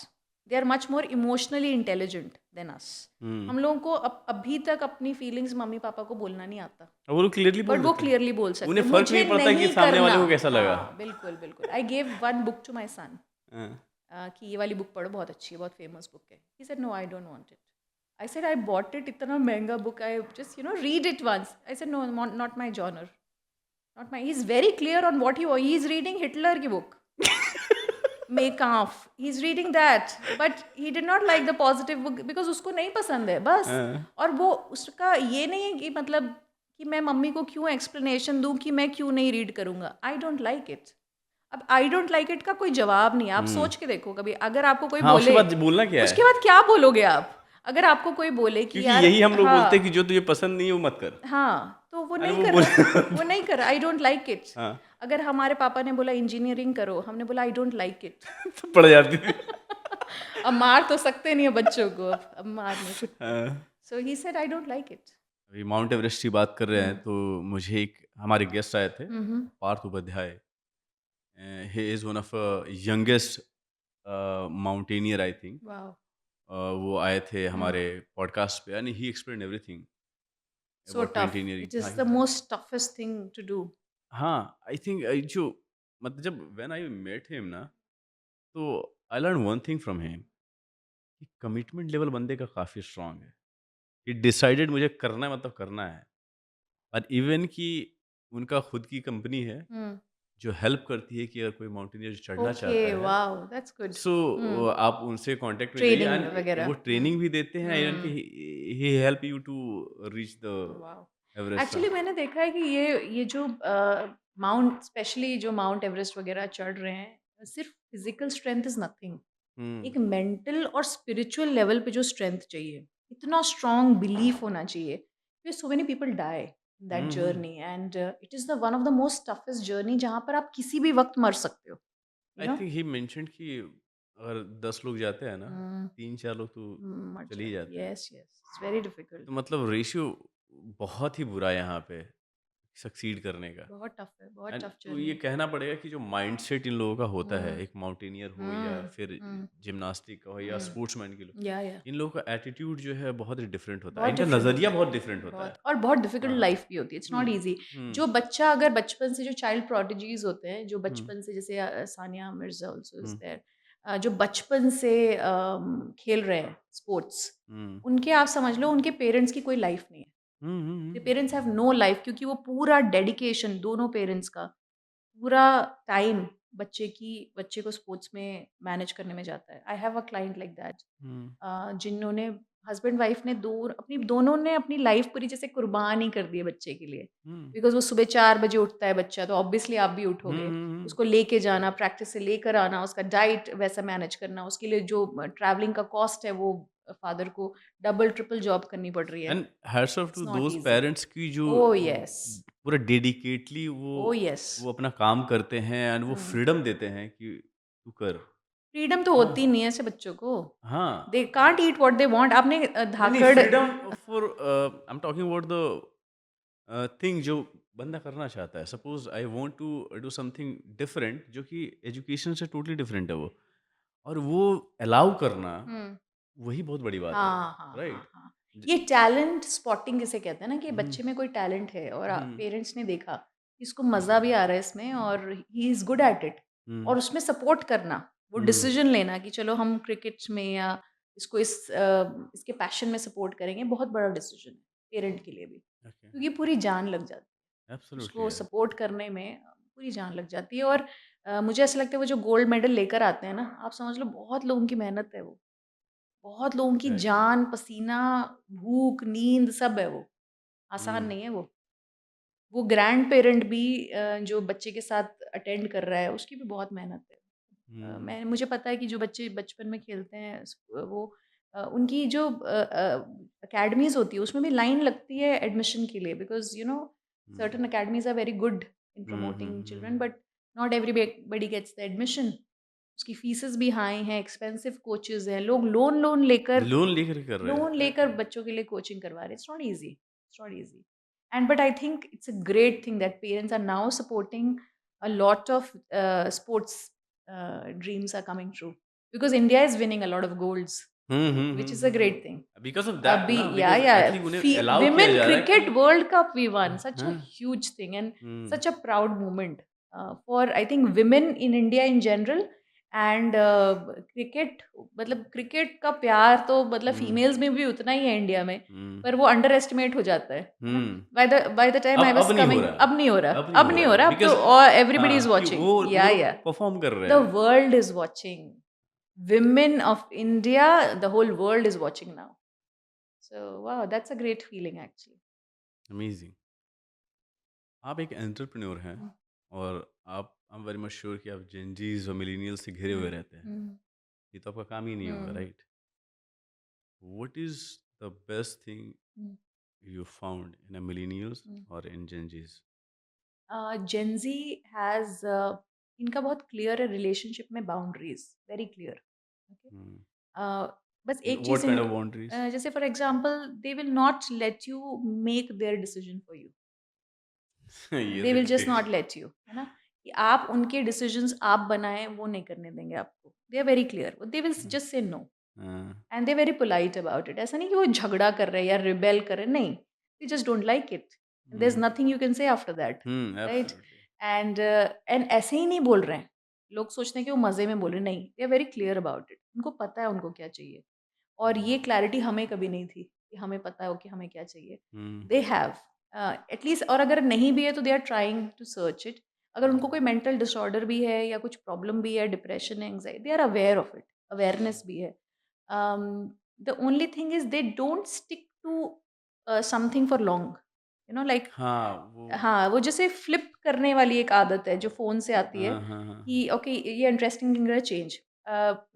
They are much more emotionally intelligent than us. हुँ, हम लोगों को अभी तक अपनी फीलिंग्स मम्मी पापा को बोलना नहीं आता, और वो लोग क्लियरली बट बोल वो देते हैं। क्लियरली बोल सकते उन्हें हैं फ़र्क मुझे नहीं पड़ता कि नहीं सामने करना। वाले को कैसा लगा। हाँ बिल्कुल बिल्कुल। I gave one book to my son हाँ, कि ये वाली बुक पढ़ो, बहुत अच्छी है, बहुत फेमस बुक है। He said no I don't want it. I said I bought it, इतना महंगा book, I just read it once. I said no, not my genre, not my. He is very clear on what he is reading Hitler की book मेकाफ, he is reading that, but he did not like the positive book because उसको नहीं पसंद है बस। हाँ, और वो उसका ये नहीं है कि मतलब कि मैं मम्मी को क्यों एक्सप्लेनेशन दूं कि मैं क्यों नहीं रीड करूंगा। आई डोंट लाइक इट। अब आई डोंट लाइक इट का कोई जवाब नहीं है। आप हुँ। सोच के देखो कभी, अगर आपको कोई हाँ, उसके बोले, बाद बोलना क्या उसके है? बाद क्या बोलोगे आप? अगर आपको कोई बोले कि क्योंकि यार, यही हम लोग बोलते हैं कि हाँ जो तुझे पसंद नहीं है वो मत कर। हाँ, तो वो अरे नहीं वो कर बोल रहा, वो नहीं कर रहा, आई डोंट लाइक इट। हाँ, अगर हमारे पापा ने बोला इंजीनियरिंग करो, हमने बोला आई डोंट लाइक इट। तो पड़ जाती थी। अब मार तो सकते नहीं है बच्चों को, अब मार नहीं सकते। हाँ, so he said I don't like it. अभी माउंट एवरेस्ट की बात कर रहे हैं तो मुझे एक हमारे गेस्ट आए थे, हम्म। Parth Upadhyay. He is one of youngest mountaineer I think. Wow. वो आए थे हमारे पॉडकास्ट पे and he explain everything so about tough, mountaineering. It is the most toughest thing to do. हाँ, आई थिंक जो मतलब जब व्हेन आई मेट हिम ना, तो I learn one thing from him कि कमिटमेंट लेवल बंदे का काफ़ी स्ट्रांग है। ही डिसाइडेड मुझे करना है मतलब करना है। और इवन कि उनका खुद की कंपनी है हम्म। जो हेल्प करती है कि अगर कोई माउंटेनियर चढ़ना ओके, चाहता है, वाओ, दैट्स गुड। सो आप उनसे कांटेक्ट में जाइए ट्रेनिंग एंड वगैरह। वो ट्रेनिंग भी देते हैं इवन कि हम्म। He help you to reach the wow. Everest actually top. मैंने देखा है कि ये जो माउंट, स्पेशली जो माउंट एवरेस्ट वगैरह चढ़ रहे हैं, सिर्फ फिजिकल स्ट्रेंथ इज नथिंग। हुँ, एक मेंटल और स्पिरिचुअल लेवल पे जो स्ट्रेंथ चाहिए, इतना स्ट्रॉन्ग बिलीफ होना चाहिए। So many people die in that hmm, hmm. Journey and it is the one of the most toughest journey जहाँ पर आप किसी भी वक्त मर सकते हो, you I know. Think he mentioned कि अगर 10 लोग जाते हैं ना, 3-4 लोग तो मर चले ही जाते, जाते हैं। Yes yes, it's very difficult. तो मतलब रेशियो बहुत ही बुरा है यहाँ पे सक्सीड करने का। बहुत टफ है, बहुत एंड टफ तो ये जर्नी। कहना पड़ेगा कि जो माइंडसेट इन लोगों का होता है, हम्म। एक माउंटेनियर हो या हम्म। फिर हम्म। जिम्नास्टिक का हो या स्पोर्ट्समैन की लो, या इन लोगों का एटीट्यूड जो है बहुत ही डिफरेंट होता है, बहुत इनका डिफरेंट नज़रिया होता है, बहुत डिफरेंट होता बहुत, है। और बहुत डिफिकल्ट हाँ। लाइफ भी होती है। It's hmm, not easy. हुँ, जो बच्चा अगर बचपन से, जो चाइल्ड प्रोडिजीज होते हैं, जो हुँ, बचपन से, जैसे Sania Mirza also is hmm, there, जो बचपन से खेल रहे हैं स्पोर्ट्स, हुँ, उनके आप समझ लो उनके पेरेंट्स की कोई लाइफ नहीं है। हुँ, the hmm, parents have no life, क्योंकि वो पूरा डेडिकेशन, दोनों पेरेंट्स का पूरा टाइम बच्चे को स्पोर्ट्स में मैनेज करने में जाता है। I have a client like that, hmm, जिन्होंने हस्बैंड वाइफ ने दोनों ने अपनी लाइफ पूरी जैसे कुर्बान ही कर दी है बच्चे के लिए, हम्म बिकॉज वो सुबह 4 बजे उठता है बच्चा, तो ऑब्वियसली आप भी हम्म उठोगे, हम्म उसको लेके जाना, प्रैक्टिस से लेकर आना, उसका डाइट वैसा मैनेज करना, उसके लिए जो ट्रैवलिंग का कॉस्ट है वो फादर को डबल ट्रिपल जॉब करनी पड़ रही है। And hats off it's too not those easy. Parents की जो ओ यस। पूरा डेडिकेटली ओ यस। वो अपना काम करते हैं एंड वो फ्रीडम देते हैं कि तू कर। फ्रीडम तो हाँ होती नहीं है ऐसे बच्चों को। हाँ they can't eat what they want. आपने नहीं नहीं धाकड़। Freedom for I am talking about the thing जो बंदा करना चाहता है। Suppose I want to do something different जो कि एजुकेशन से टोटली डिफरेंट है वो, और वो अलाउ करना हम्म। वही बहुत बड़ी बात है, हाँ हाँ हाँ राइट? हाँ। ये टैलेंट स्पॉटिंग जिसे कहते हैं ना, कि हम्म बच्चे में कोई टैलेंट है और हम्म पेरेंट्स ने देखा कि इसको मज़ा भी आ रहा है इसमें और he is good at it, hmm और उसमें सपोर्ट करना, वो हम्म डिसीजन लेना कि चलो हम क्रिकेट में या इसको इसके पैशन में सपोर्ट करेंगे, बहुत बड़ा डिसीजन है पेरेंट के लिए भी, ओके क्योंकि पूरी जान लग जाती है एब्सोल्युटली उसको है। सपोर्ट करने में, पूरी जान लग जाती है। और मुझे ऐसा लगता है वो जो गोल्ड मेडल लेकर आते हैं ना, आप समझ लो बहुत लोगों की मेहनत है वो, बहुत लोगों की राइट जान, पसीना, भूख, नींद सब है वो, आसान हम्म नहीं है वो। वो ग्रैंड पेरेंट भी जो बच्चे के साथ अटेंड कर रहा है, उसकी भी बहुत मेहनत है। हम्म मुझे पता है कि जो बच्चे बचपन में खेलते हैं वो उनकी जो अकेडमीज़ होती है उसमें भी लाइन लगती है एडमिशन के लिए, because hmm certain academies are very good in promoting children, but not everybody gets the admission. उसकी फीसेस भी हाई हैं, एक्सपेंसिव कोचेज़ हैं, लोग लोन लोन लेकर लोन लेकर कर रहे हैं, लोन राइट? लेकर बच्चों के लिए कोचिंग करवा रहे हैं। It's not easy, it's not easy. And but I think it's a great thing that parents are now supporting a lot of sports dreams are coming true, because India is winning a lot of golds, which is a great thing. Because of that Abhi, ना, yeah, because I yeah. Think उन्हें allow किया Women जा रहा है कि cricket World Cup we won. Such a हाँ huge thing and hmm such a proud moment for I think women in India in general. And cricket, मतलब cricket का प्यार तो मतलब हम्म फीमेल्स में भी उतना ही है इंडिया में, हम्म पर वो अंडर एस्टिमेट हो जाता है ना। हम्म बाय द टाइम आई अब वाज नहीं हो कमिंग, रहा, अब नहीं हो रहा, अब नहीं अब हो नहीं रहा हो है रहा, अब तो बिकॉज एवरीबडी इज हाँ कि वाचिंग, वो या लोग या परफॉर्म कर रहे द हैं। World is watching, women of India, the whole world is watching now. So wow, that's a great feeling actually. Amazing. आप एक एंटरप्रेन्योर हैं Mm, और आप आई एम वेरी मच श्योर कि आप जेनजीज और मिलीनियल्स से घिरे हुए mm, रहते हैं। mm, ये तो आपका काम ही नहीं होगा, mm, right? What is the best thing mm, you found in a millennials mm. or in Gen Zs? Gen Z has इनका बहुत क्लियर है रिलेशनशिप में boundaries, very clear. Okay. Hmm. बस एक What चीज kind of boundaries? जैसे for example they will not let you make their decision for you, ये दे तो विल जस्ट ठीक। नॉट लेट यू, है ना, कि आप उनके डिसीजंस आप बनाएं वो नहीं करने देंगे आपको। They are very clear, they will just say no, हाँ, and they very polite about it. ऐसा नहीं कि वो झगड़ा कर रहे हैं या रिबेल कर रहे हैं, नहीं, they just don't like it, there is nothing you can say after that, right. absolutely. And ऐसे ही नहीं बोल रहे हैं, लोग सोचते हैं कि वो मज़े में बोल रहे हैं, नहीं, they are very clear about it, उनको पता है उनको क्या चाहिए। और ये क्लैरिटी हमें कभी नहीं थी कि हमें पता हो कि हमें क्या चाहिए। Hmm. दे हैव एटलीस्ट, और अगर नहीं भी है तो they are trying to search it. अगर उनको कोई मेंटल डिसऑर्डर भी है या कुछ प्रॉब्लम भी है, डिप्रेशन है, anxiety, they are aware of it, awareness भी है। The only thing is they don't stick to something for long, like, हाँ वो हाँ, वो जैसे फ्लिप करने वाली एक आदत है जो फ़ोन से आती है हाँ हाँ हाँ कि ओके ये इंटरेस्टिंग लग रहा है, चेंज।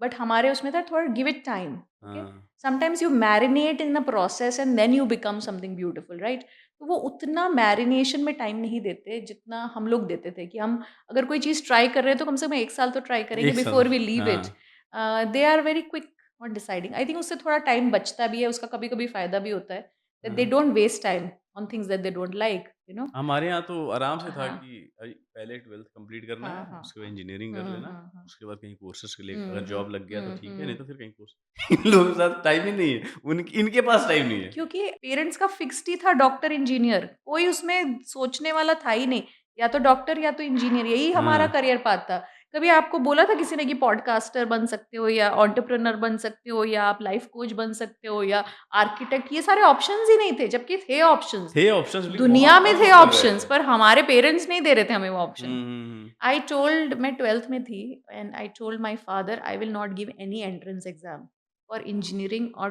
बट हमारे उसमें था थोड़ा गिव इट टाइम, ओके। हाँ sometimes you marinate in a process and then you become something beautiful, right. तो वो उतना मैरिनेशन में टाइम नहीं देते जितना हम लोग देते थे, कि हम अगर कोई चीज़ ट्राई कर रहे हैं तो कम से कम 1 साल तो ट्राई करेंगे एक साल बिफोर वी लीव इट। हाँ they are very quick on deciding. I think उससे थोड़ा टाइम बचता भी है, उसका कभी कभी फ़ायदा भी होता है, दैट दे हाँ don't waste time on things that they don't like, हमारे यहाँ तो आराम से था हाँ, कि अरे पहले 12th कंप्लीट करना हाँ, है, हाँ, उसके बाद हाँ। इंजीनियरिंग कर हुँ, लेना, हुँ, हुँ। उसके बाद कहीं कोर्सेज के लिए अगर हुँ, हुँ, जॉब लग गया तो हुँ, ठीक है, नहीं हुँ। तो फिर कहीं कोर्स। इन लोगों के साथ टाइम ही नहीं है, इनके पास टाइम नहीं है। क्योंकि पेरेंट्स का फिक्स्ड ही था डॉक्टर, इंजीनियर, कोई उसमें सोचने वाला था ही नहीं, या तो डॉक्टर या तो इंजीनियर, यही हमारा हाँ करियर पाथ था। कभी आपको बोला था किसी ने कि पॉडकास्टर बन सकते हो या एंटरप्रेन्योर बन सकते हो या आप लाइफ कोच बन सकते हो या आर्किटेक्ट, ये सारे ऑप्शंस ही नहीं थे, जबकि थे ऑप्शंस। थे ऑप्शंस लेकिन दुनिया बहुत में कम थे लोग कर रहे ऑप्शंस, थे। पर हमारे पेरेंट्स नहीं दे रहे थे हमें वो हुँ, option. Hmm, hmm. I told, मैं 12th में थी and I told my father I will not give any entrance exam for engineering और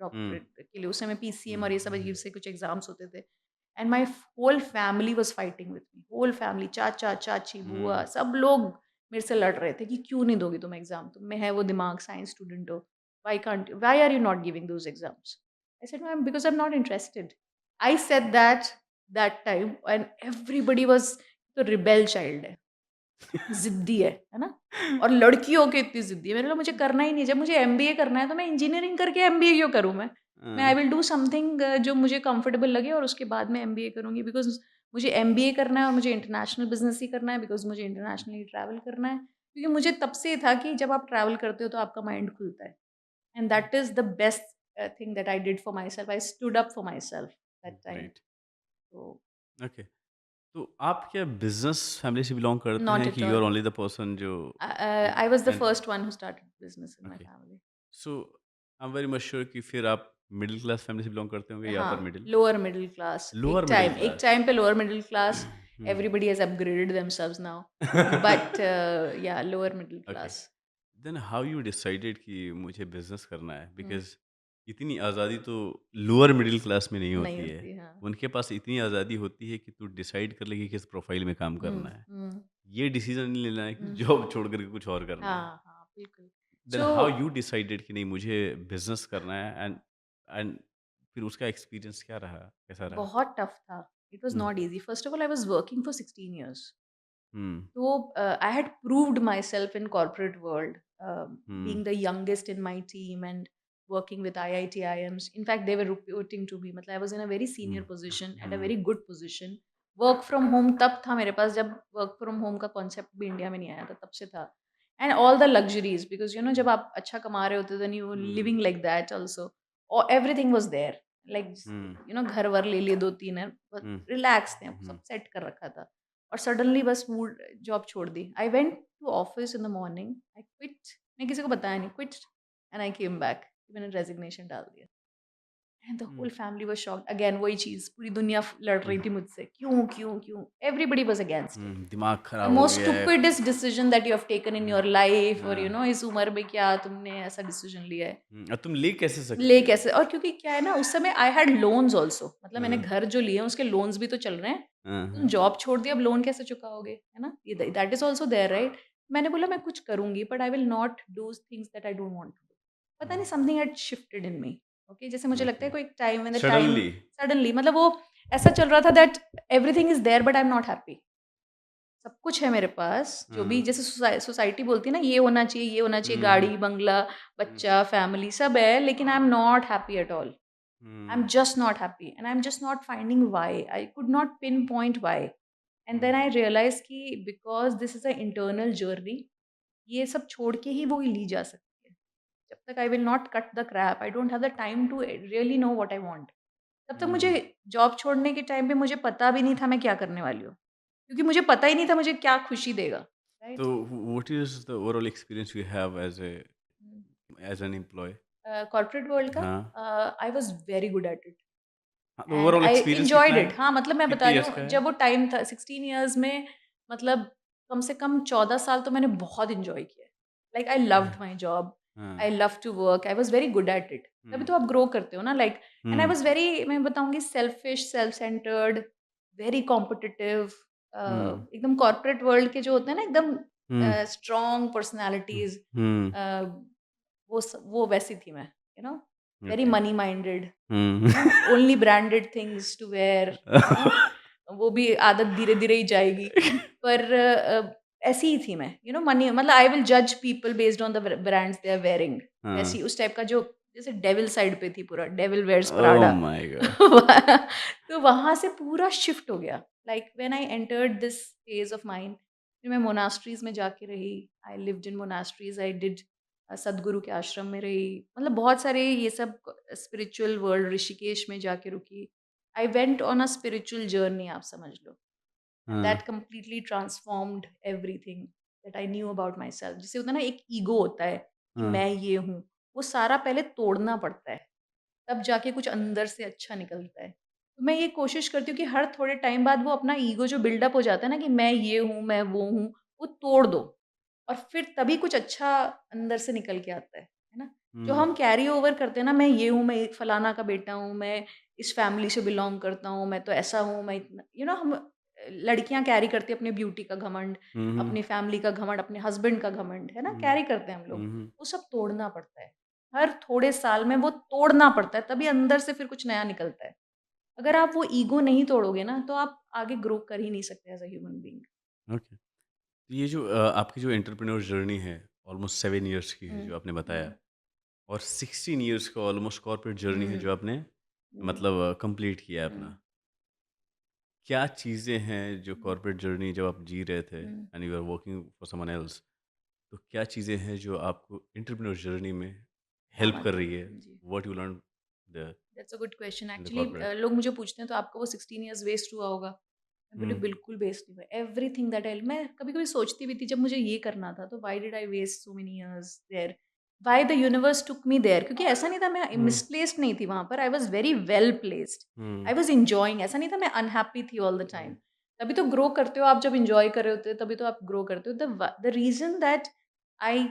डॉक्टरेट के लिए। उस समय पीसीएम और ये सब अजीब से कुछ एग्जाम्स होते थे, and my whole family was fighting with me, whole family, चाचा चाची बुआ सब लोग मेरे से लड़ रहे थे कि क्यों नहीं दोगी तुम एग्जाम, तुम में है वो दिमाग, साइंस स्टूडेंट हो, why are you not giving those exams? I said ma'am because I am not interested. I said that time and everybody was, तो रिबेल चाइल्ड है, ज़िद्दी है ना? और लड़की होके इतनी ज़िद्दी है। मैंने बोला मुझे करना ही नहीं है, जब मुझे एमबीए करना है तो मैं इंजीनियरिंग करके एमबीए क्यों करूँ मैं? मैं आई विल डू समथिंग जो मुझे कंफर्टेबल लगे और उसके बाद मैं एमबीए करूँगी, बिकॉज़ मुझे एमबीए करना है और मुझे इंटरनेशनल बिज़नेस ही करना है, बिकॉज़ मुझे इंटरनेशनली ट्रैवल करना है। क्योंकि मुझे तब से था कि जब आप ट्रैवल करते हो तो आपका माइंड खुलता है, and that is the best thing that I did for my self. I stood up for my self that time. Great. तो ओके। तो आप क्या बिजनेस फैमिली से बिलोंग करते नॉट हैं एट कि you are all. Only the person जो I was the and first one who started business in my okay, family. So I am very much sure कि फिर आप मिडिल क्लास फैमिली से belong करते होंगे या अपर हाँ, middle, lower middle class lower middle एक क्लास। टाइम पे lower middle class, everybody has upgraded themselves now, but yeah lower middle okay, class. Then how you decided कि मुझे business करना है? हुँ, बिकॉज इतनी आज़ादी तो लोअर मिडिल क्लास में नहीं नहीं होती है। होती, हाँ। उनके पास इतनी आज़ादी होती है कि तू डिसाइड कर ले कि किस प्रोफाइल में काम करना हुँ, है। हुँ, ये डिसीजन नहीं लेना है कि हुँ। जॉब छोड़ कर के कुछ और करना है। हाँ, हाँ, बिल्कुल। Then so how you decided कि नहीं मुझे बिजनेस करना है, एंड फिर उसका एक्सपीरियंस क्या रहा, कैसा रहा? बहुत टफ था। It was hmm, not easy. First of all I was working for 16 years. Hmm, So I had proved myself in corporate world, hmm, being the youngest in my team and working with IIT IIMs. In fact, they were reporting to me. मतलब I was in a very hmm, senior position and a hmm, very good position. Work from home तब था मेरे पास, जब work from home का concept भी India में नहीं आया था, तब से था. And all the luxuries, because you know जब आप अच्छा कमा रहे होते हो, then you were hmm, living like that also. Or everything was there. Like hmm, you know घर वर ले लिए 2-3 है, हुँ, रिलैक्स थे, हुँ, सब सेट कर रखा था. और सडनली बस मूड, जॉब छोड़ दी। I went to office in the morning, I quit, मैं किसी को बताया नहीं, quit, and I came back, मैंने रेजिग्नेशन डाल दिया, and the hmm, whole family was shocked. Again वही चीज़, पूरी दुनिया लड़ हुँ, रही थी मुझसे, क्यों क्यों क्यों, एवरीबडी वाज अगेंस्ट इट। दिमाग द खराब हो मोस्ट गया है। Stupidest decision that you have taken in hmm, your life, और यू हाँ, नो इस उम्र में क्या तुमने ऐसा डिसीजन लिया है। अब तुम ले कैसे ले सकते हो? कैसे, और क्योंकि क्या है ना, उस समय आई हैड लोन्स ऑल्सो, मतलब मैंने हाँ, घर जो लिए हैं उसके लोन्स भी तो चल रहे हैं। हाँ, तुम हाँ, जॉब छोड़ दी, अब लोन कैसे चुकाओगे, है ना? ये that is also there, right? मैंने बोला मैं कुछ करूँगी, but I will not do things that I don't want to do. पता नहीं, hmm, something had shifted in me. Okay, जैसे मुझे लगता ओके, है कोई time, when the time suddenly suddenly, मतलब वो ऐसा चल रहा था that everything is there but I am not happy. सब कुछ है मेरे पास, जो भी हाँ, जैसे सोसाइटी बोलती है ना, ये होना चाहिए, ये होना चाहिए, हुँ, गाड़ी, बंगला, हुँ, बच्चा, फैमिली सब है, लेकिन आई am not happy at all. I'm hmm, just not happy and I'm just not finding why. I could not pinpoint why. And then I hmm, realized कि because this is an internal journey, ये सब छोड़ के ही वो ली जा सकती है। जब तक I will not cut the crap, I don't have the time to really know what I want. तब तक मुझे हुँ। जॉब छोड़ने के टाइम पे मुझे पता भी नहीं था मैं क्या करने वाली हूँ। क्योंकि मुझे पता ही नहीं था मुझे क्या खुशी देगा, right? So what is the overall experience you have as an employee? Corporate world का हाँ, आई was very good at it. हाँ, तो and overall I experience enjoyed कितना है? इट। हाँ, मतलब मैं बता कितने रही इयर्स का हूँ, है? जब वो टाइम था 16 इयर्स में, मतलब कम से कम 14 साल तो मैंने बहुत एन्जॉय किया है। Like I loved my job, हाँ, I love to work, I was very good at it. तभी हुँ, तो आप ग्रो करते हो ना, like, and I hmm, was very, मैं बताऊँगी, selfish, self centred, very competitive, hmm, एकदम कॉर्पोरेट वर्ल्ड के जो होते हैं ना, एकदम हुँ, स्ट्रॉन्ग हुँ, पर्सनैलिटीज़, हुँ, अ, वो वैसी थी मैं, you know, very okay, money minded, hmm. You know, only branded things to wear, you know, वो भी आदत धीरे-धीरे ही जाएगी। पर ऐसी ही थी मैं, यू नो, मनी, मतलब आई विल जज people based on the brands they are wearing. हाँ, वैसी उस टाइप का, जो जैसे डेविल साइड पे थी पूरा, devil wears oh Prada. My God! तो वहाँ से पूरा शिफ्ट हो गया। Like when I entered this phase of mind, फिर मैं मोनास्ट्रीज़ में जाके रही। I lived in मोनास्ट्रीज़, I did सद्गुरु के आश्रम में रही। मतलब बहुत सारे ये सब स्पिरिचुअल वर्ल्ड, ऋषिकेश में जाके रुकी। I went on a spiritual journey, आप समझ लो। एंड हाँ, that completely transformed everything that I knew about my self. जिसे होता है ना, एक ईगो होता है कि हाँ, मैं ये हूँ, वो सारा पहले तोड़ना पड़ता है, तब जाके कुछ अंदर से अच्छा निकलता है। तो मैं ये कोशिश करती हूँ कि हर थोड़े टाइम बाद वो अपना ईगो जो बिल्डअप हो जाता है ना, कि मैं ये हूँ, मैं वो हूँ, वो तोड़ दो, और फिर तभी कुछ अच्छा अंदर से निकल के आता है ना? जो हम कैरी ओवर करते हैं ना, मैं ये हूँ, मैं एक फलाना का बेटा हूँ, मैं इस फैमिली से बिलॉन्ग करता हूँ, मैं तो ऐसा हूँ, मैं इतना हम लड़कियां कैरी करती हैं अपने ब्यूटी का घमंड, हम्म अपनी फैमिली का घमंड, अपने हस्बैंड का घमंड, है ना, हम्म कैरी करते हैं हम लोग। हम्म वो सब तोड़ना पड़ता है, हर थोड़े साल में वो तोड़ना पड़ता है, तभी अंदर से फिर कुछ नया निकलता है। अगर आप वो ईगो नहीं तोड़ोगे ना, तो आप आगे ग्रो कर ही नहीं सकते as a human being. Okay. तो ये जो आपकी जो एंटरप्रेन्योर जर्नी है, ऑलमोस्ट 7 इयर्स की है हम्म जो आपने बताया, हम्म और 16 इयर्स का ऑलमोस्ट कॉर्पोरेट जर्नी है हम्म जो आपने हम्म मतलब कंप्लीट किया है हम्म अपना। क्या चीज़ें हैं जो हम्म कॉर्पोरेट जर्नी जब आप जी रहे थे hmm, and you are working for someone else, तो क्या चीज़ें हैं जो आपको एंटरप्रेन्योर जर्नी में काम हेल्प कर आती रही है? है जी। What you learn the that's a good question in the actually. Corporate? लोग मुझे पूछते हैं तो आपका वो 16 इयर्स वेस्ट हुआ होगा। मैं बोली हुँ, बिल्कुल वेस्ट नहीं हुआ। एवरीथिंग दैट आई मैं कभी-कभी सोचती भी थी जब मुझे ये करना था तो why did I waste so many years there? Why the universe took me there? क्योंकि ऐसा नहीं था मैं हुँ, मिसप्लेस्ड नहीं थी वहाँ पर। आई was very well placed. Hmm, I was enjoying. ऐसा नहीं था मैं अनहैप्पी थी ऑल द टाइम। हुँ, तभी तो ग्रो करते हो आप जब एन्जॉय कर रहे होते हो तभी तो आप ग्रो करते हो। द रीज़न दैट आई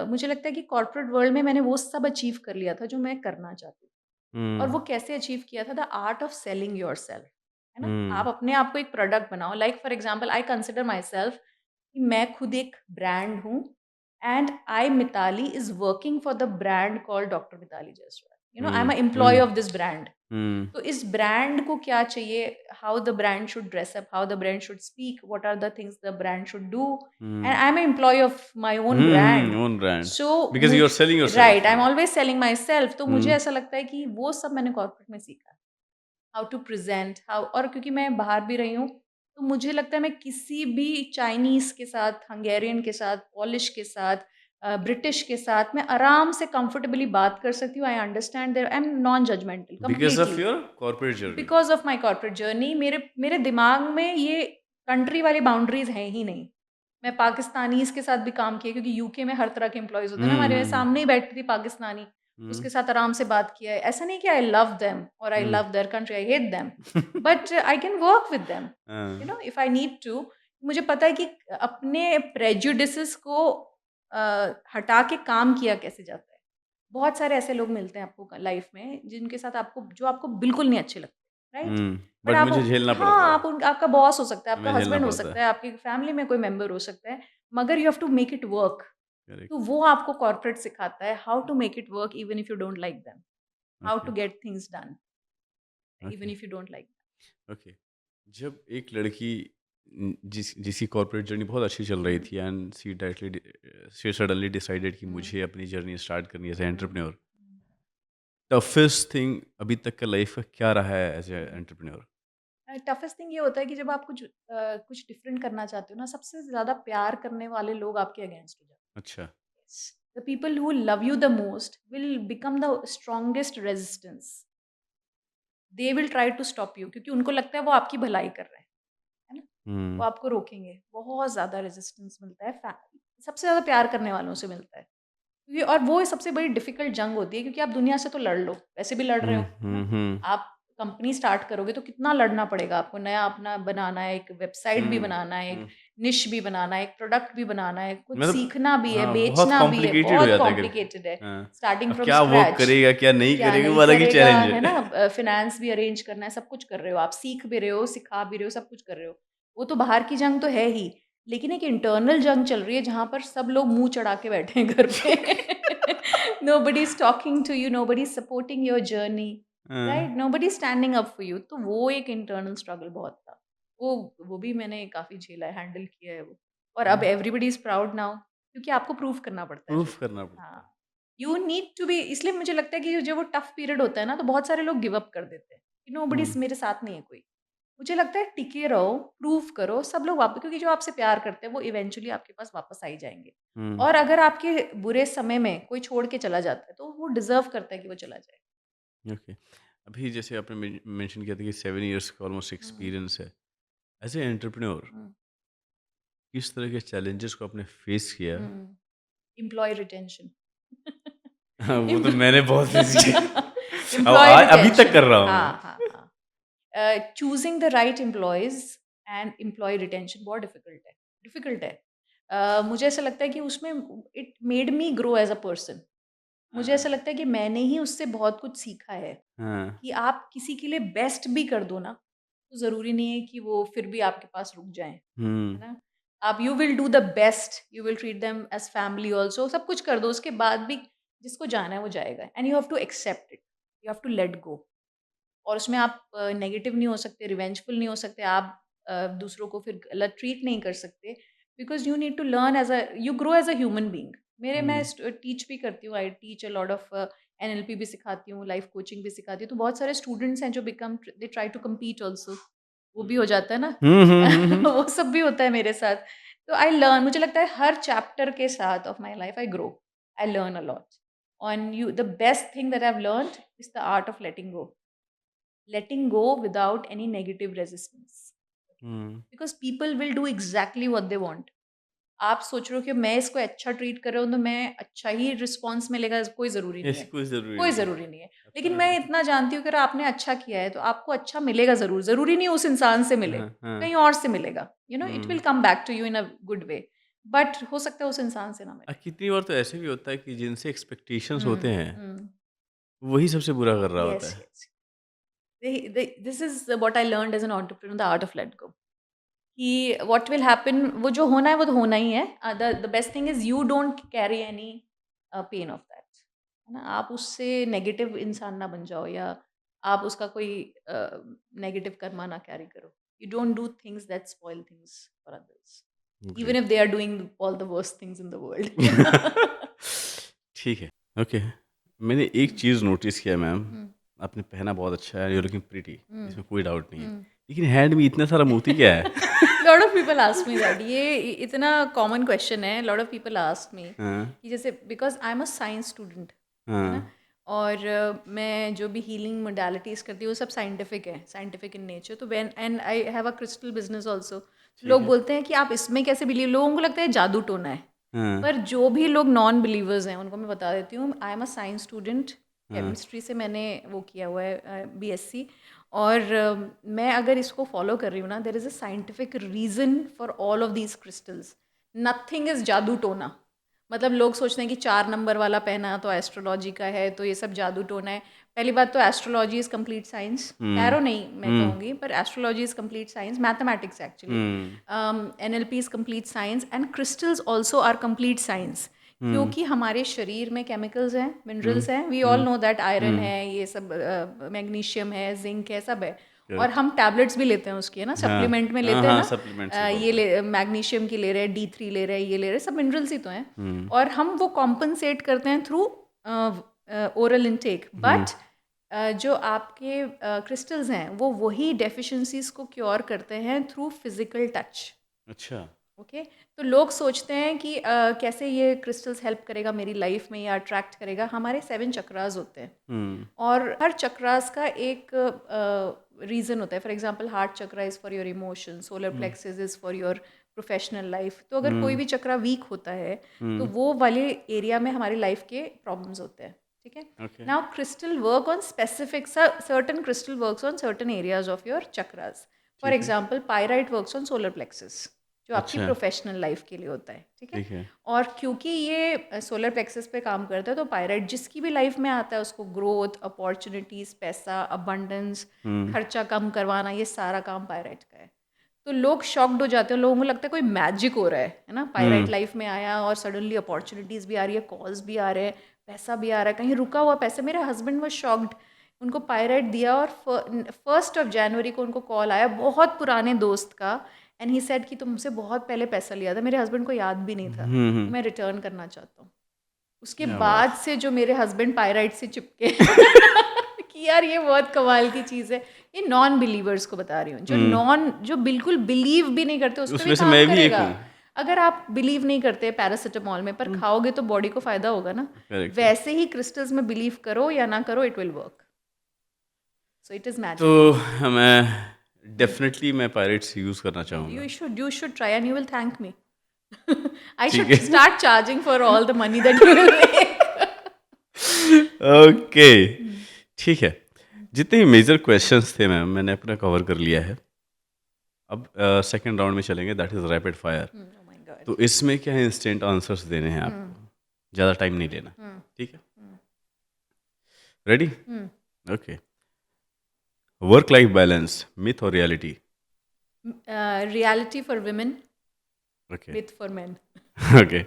मुझे लगता है कि कॉर्पोरेट वर्ल्ड में मैंने वो सब अचीव कर लिया था जो मैं करना चाहती थी। और हुँ, वो कैसे अचीव किया था? The art of selling yourself, है ना? आप हुँ, अपने आप को एक प्रोडक्ट बनाओ। Like for example I consider my self कि मैं खुद एक ब्रांड हूँ and I Mitali is working for the brand called doctor Mitali Jaiswal. I am hmm, a employee hmm, of this brand. Hmm, तो इस ब्रांड को क्या चाहिए, how the brand should dress up, how the brand should speak, what are the things the brand should do, and hmm, I am an employee of my own brand. Hmm, own brand so because मुझ you are selling right, yourself. I am हाँ, always selling my self. तो मुझे हुँ, ऐसा लगता है कि वो सब मैंने कॉर्पोरेट में सीखा, हाउ टू प्रेजेंट, हाउ, और क्योंकि मैं बाहर भी रही हूँ तो मुझे लगता है मैं किसी भी चाइनीज के साथ, हंगेरियन के साथ, पॉलिश के साथ, ब्रिटिश के साथ मैं आराम से कंफर्टेबली बात कर सकती हूँ। I understand there, I am non judgemental because of completely. Your corporate journey. Because of my corporate journey मेरे मेरे दिमाग में ये कंट्री वाली बाउंड्रीज़ हैं ही नहीं। मैं पाकिस्तानीज़ के साथ भी काम किया क्योंकि यूके में हर तरह के एम्प्लॉइज़ होते हैं ना, हुँ, हमारे हुँ, सामने ही बैठती थी पाकिस्तानी, हुँ, उसके साथ आराम से बात किया है। ऐसा नहीं कि आई लव देम और I hmm, love their country, I hate them, but I can work with them, हाँ, इफ आई नीड टू। मुझे पता है कि अपने प्रेजुडिसेस को हटा के काम किया कैसे जाता है। बहुत सारे ऐसे लोग मिलते हैं आपको लाइफ में जिनके साथ आपको जो आपको बिल्कुल नहीं अच्छे लगते, राइट? हुँ, बट बट आप मुझे झेलना पड़ता हाँ, है, आप उन आपका बॉस हो सकता है, आपका हमें झेलना हस्बैंड हो पड़ता सकता है। है, आपकी फैमिली में कोई मेंबर हो सकता है, मगर you have to make it work. Correct, तो वो आपको कॉर्पोरेट सिखाता है how to make it work even if you don't like them, how okay, to get things done okay, even if you don't like. Okay. जब एक लड़की जिसकी corporate journey बहुत अच्छी चल रही हुँ, थी एंड शी सडनली डिसाइडेड कि हुँ, मुझे अपनी जर्नी स्टार्ट करनी है as um, entrepreneur, toughest thing अभी तक का लाइफ का क्या रहा है as a um. Entrepreneur? Toughest thing ये होता है कि जब आप कुछ डिफरेंट करना चाहते हो ना, सबसे ज़्यादा प्यार करने वाले लोग आपके अगेंस्ट हो जाते हैं। अच्छा। Yes. The people who love you the most will become the strongest resistance. They will try to stop you क्योंकि उनको लगता है वो आपकी भलाई कर रहे हैं, है ना? वो हुँ, आपको रोकेंगे। बहुत ज़्यादा रेजिस्टेंस मिलता है सबसे ज़्यादा प्यार करने वालों से मिलता है। क्योंकि और वो सबसे बड़ी डिफ़िकल्ट जंग होती है क्योंकि आप दुनिया से तो लड़ लो, वैसे भी लड़ रहे हुँ, हो, है ना? हुँ, हुँ, आप कंपनी स्टार्ट करोगे तो कितना लड़ना पड़ेगा आपको, नया अपना बनाना है, एक वेबसाइट भी हुँ, बनाना है, एक हुँ। निश भी बनाना है, एक प्रोडक्ट भी बनाना है, कुछ मतलब सीखना भी है, हाँ, बहुत बेचना भी है, कॉम्प्लिकेटेड हो बहुत जाता है कभी। कॉम्प्लिकेटेड है, हाँ, स्टार्टिंग अब फ्रॉम क्या वो स्क्रैच। करेगा, क्या नहीं क्या करेगा, वो नहीं अलग ही करेगा, चैलेंज है ना? है। फाइनेंस भी अरेंज करना है, सब कुछ कर रहे हो आप, सीख भी रहे हो, सिखा भी रहे हो, सब कुछ कर रहे हो। वो तो बाहर की जंग तो है ही, लेकिन एक इंटरनल जंग चल रही है जहाँ पर सब लोग मुँह चढ़ा के बैठे हैं घर पे। Nobody is talking to you, nobody is supporting your journey, हाँ, right? Nobody is standing up for you. तो वो एक इंटरनल स्ट्रगल बहुत था। वो भी मैंने काफ़ी झेला है, हैंडल किया है वो। और अब हुँ, एवरीबडी इज़ प्राउड नाउ क्योंकि आपको प्रूव करना पड़ता है फिर। प्रूफ करना पड़ता है। हाँ। यू नीड टू बी, इसलिए मुझे लगता है कि जो वो टफ पीरियड होता है ना, तो बहुत सारे लोग गिव अप कर देते हैं कि नोबडी हुँ, मेरे साथ नहीं है कोई। मुझे लगता है टिके रहो, प्रूव करो, सब लोग वापस, क्योंकि जो आपसे प्यार करते हैं वो इवेंचुअली आपके पास वापस आ ही जाएँगे। हुँ, और अगर आपके बुरे समय में कोई छोड़ के चला जाता है, तो वो डिज़र्व करता है कि वो चला जाए। ओके। अभी जैसे आपने मेंशन किया था कि 7 इयर्स का ऑलमोस्ट हुँ, एक्सपीरियंस है। एज़ ए एंटरप्रेन्योर हुँ, किस तरह के चैलेंजेस को आपने फेस किया? हुँ। Employee retention. हाँ, वो तो एम्प्लॉ मैंने बहुत फेस किया। अब एम्प्लॉयी अभी तक रिटेंशन। कर रहा हूँ मैं। हाँ, हाँ, हाँ। Choosing the right employees and employee retention बहुत डिफ़िकल्ट है। मुझे ऐसा लगता है कि उसमें it made me grow as a person. मुझे ऐसा लगता है कि मैंने ही उससे बहुत कुछ सीखा है हाँ, कि आप किसी के लिए बेस्ट भी कर दो ना, तो ज़रूरी नहीं है कि वो फिर भी आपके पास रुक जाएँ, है हुँ, ना? आप you will do the best, you will treat them as family also, सब कुछ कर दो, उसके बाद भी जिसको जाना है वो जाएगा and you have to accept it, you have to let go. और उसमें आप नेगेटिव नहीं हो सकते, रिवेंजफुल नहीं हो सकते, आप दूसरों को फिर गलत ट्रीट नहीं कर सकते because you need to learn as a you grow as a human being. मैं हुँ, टीच भी करती हूँ, I teach a lot of NLP भी सिखाती हूँ, लाइफ कोचिंग भी सिखाती हूँ, तो बहुत सारे स्टूडेंट्स हैं जो become they try to compete also, वो भी हो जाता है ना। हुँ, हुँ, हुँ, हुँ, वो सब भी होता है मेरे साथ। तो आई लर्न, मुझे लगता है हर चैप्टर के साथ of my life I grow, I learn a lot. On you the best thing that I have learned is the art of letting go without any negative resistance hmm. because people will do exactly what they want. आप सोच रहे हो कि मैं इसको अच्छा treat कर रहा हूँ तो मैं अच्छा ही रिस्पॉन्स मिलेगा, कोई ज़रूरी नहीं ऐसी है। कोई ज़रूरी कोई नहीं है। ज़रूरी नहीं है। लेकिन मैं एब्सोल्युटली। इतना जानती हूँ कि अगर आपने अच्छा किया है तो आपको अच्छा मिलेगा ज़रूर। ज़रूरी नहीं उस इंसान से मिले, हाँ, हाँ। कहीं और से मिलेगा। You know it will um. Come back to you in a good way, but हो सकता है उस इंसान से ना मिले। कितनी बार तो ऐसे भी होता है कि जिनसे एक्सपेक्टेशंस होते हुँ, हैं, हुँ। वही सबसे बुरा कर रहा होता येस, है। Yes. This is what I learned as an entrepreneur, the art of let go. कि व्हाट विल हैपन, वो जो होना है वो तो होना ही है। The best thing is you don't carry any pain of that, है ना? आप उससे नेगेटिव इंसान ना बन जाओ या आप उसका कोई नेगेटिव कर्मा ना कैरी करो। You don't do things that spoil things for others, even great. If they are doing all the worst things in the world. ठीक है, ओके। मैंने एक हुँ, चीज़ नोटिस किया मैम, हुँ, आपने पहना बहुत अच्छा है, यू आर लुकिंग प्रिटी, हुँ, इसमें कोई डाउट नहीं है। हुँ। लेकिन हैंड में इतना सारा मोती क्या है? Lot of people ask me that, ये इतना कॉमन क्वेश्चन है। Lot of people ask me हाँ, कि जैसे because I am a science student, है ना? हाँ, और मैं जो भी हीलिंग मोडालिटीज़ करती हूँ वो सब साइंटिफिक है, साइंटिफिक इन नेचर। तो when and I have a crystal business also. ठीक लोग है। बोलते हैं कि आप इसमें कैसे बिलीव, लोगों को लगता है जादू टोना है। हाँ, पर जो भी लोग नॉन बिलीवर्स हैं उनको मैं बता देती हूँ, I am a science student. हाँ, केमिस्ट्री से मैंने वो किया हुआ है, बीएससी। और मैं अगर इसको फॉलो कर रही हूँ ना, there is a scientific reason for all of these crystals. Nothing is जादू टोना। मतलब लोग सोचते हैं कि 4 नंबर वाला पहना तो एस्ट्रोलॉजी का है, तो ये सब जादू टोना है। पहली बात तो astrology is complete science, hmm, tarot नहीं मैं हुँ, कहूँगी, पर astrology is complete science, mathematics actually. Hmm, NLP is complete science and crystals also are complete science. Hmm, क्योंकि हमारे शरीर में केमिकल्स हैं, हुँ, मिनरल्स हैं, we all hmm, know that, iron hmm, है, ये सब मैग्नीशियम है, जिंक है, सब है। और करेक्ट। हम टैबलेट्स भी लेते हैं उसकी, है ना, हाँ, सप्लीमेंट में हाँ, लेते हैं हाँ, ना। सप्लीमेंट्स ही ये बोलते हैं। ले मैग्नीशियम की ले रहे हैं, D3 ले रहे हैं, ये ले रहे हैं, सब मिनरल्स ही तो हैं। हुँ, और हम वो कॉम्पनसेट करते हैं through oral intake, hmm, but जो आपके क्रिस्टल्स हैं वो वही डेफिशिएंसीज को क्योर करते हैं थ्रू फिजिकल टच। अच्छा। ओके, तो लोग सोचते हैं कि कैसे ये क्रिस्टल्स हेल्प करेगा मेरी लाइफ में या अट्रैक्ट करेगा। हमारे 7 चक्रास होते हैं हुँ, और हर चक्रास का एक रीज़न होता है। For example heart chakra is for your emotion, solar hmm, plexus is for your professional life. तो अगर कोई हुँ, भी चक्रा वीक होता है तो हुँ, वो वाले एरिया में हमारी लाइफ के प्रॉब्लम्स होते हैं। ठीक है, okay, now crystal work on specific, certain crystal works on certain areas of your chakras. For ठीक है। Example pyrite works on solar plexus, जो आपकी अच्छा, प्रोफेशनल लाइफ के लिए होता है। ठीक है, ठीक है। और क्योंकि ये सोलर प्लेक्सस पे काम करता है तो पायराइट जिसकी भी लाइफ में आता है उसको ग्रोथ, अपॉर्चुनिटीज़, पैसा, अबंडेंस, हुँ, खर्चा कम करवाना, ये सारा काम पायराइट का है। तो लोग शॉक्ड हो जाते हैं, लोगों को लगता है कोई मैजिक हो रहा है ना, पायराइट हुँ, लाइफ में आया और सडनली अपॉर्चुनिटीज़ भी आ रही है, कॉल्स भी आ रहे हैं, पैसा भी आ रहा है, कहीं रुका हुआ पैसा। मेरे हस्बैंड वो शॉक्ड, उनको पायराइट दिया और 1 जनवरी को उनको कॉल आया बहुत पुराने दोस्त का, एंड ही सेड कि तुमसे बहुत पहले पैसा लिया था, मेरे हस्बैंड को याद भी नहीं था, हुँ, तो हुँ। मैं रिटर्न करना चाहता हूँ। उसके क्या बाद बात से जो मेरे हस्बैंड पायराइट से चिपके कि यार ये बहुत कमाल की चीज़ है। ये नॉन बिलीवर्स को बता रही हूँ, हुँ, जो बिल्कुल बिलीव भी नहीं करते उस पे भी उसमें से काम मैं भी एक करेगा। हूँ। अगर आप बिलीव नहीं करते पैरासिटामॉल में, पर हुँ, खाओगे तो बॉडी को फ़ायदा होगा ना, करेक्ट है। वैसे ही क्रिस्टल्स में बिलीव करो या ना करो, it will work. So it is तो मैजिक। मैं डेफ़िनेटली मैं पायरेट्स यूज़ करना चाहूँगा। You should try and you will thank me. I ठीक should है। start charging for all the money that you will make. Okay, हुँ, ठीक है। जितने भी मेजर क्वेश्चंस थे मैम, मैंने अपना कवर कर लिया है। अब सेकंड राउंड में चलेंगे, that is rapid fire. oh my God. तो इसमें क्या है, इंस्टेंट आंसर्स देने हैं हुँ, आपको, ज़्यादा टाइम नहीं लेना। हुँ, ठीक है? हुँ। Ready? Okay. Work life balance, myth और reality? Reality for women, okay. myth for men. Okay.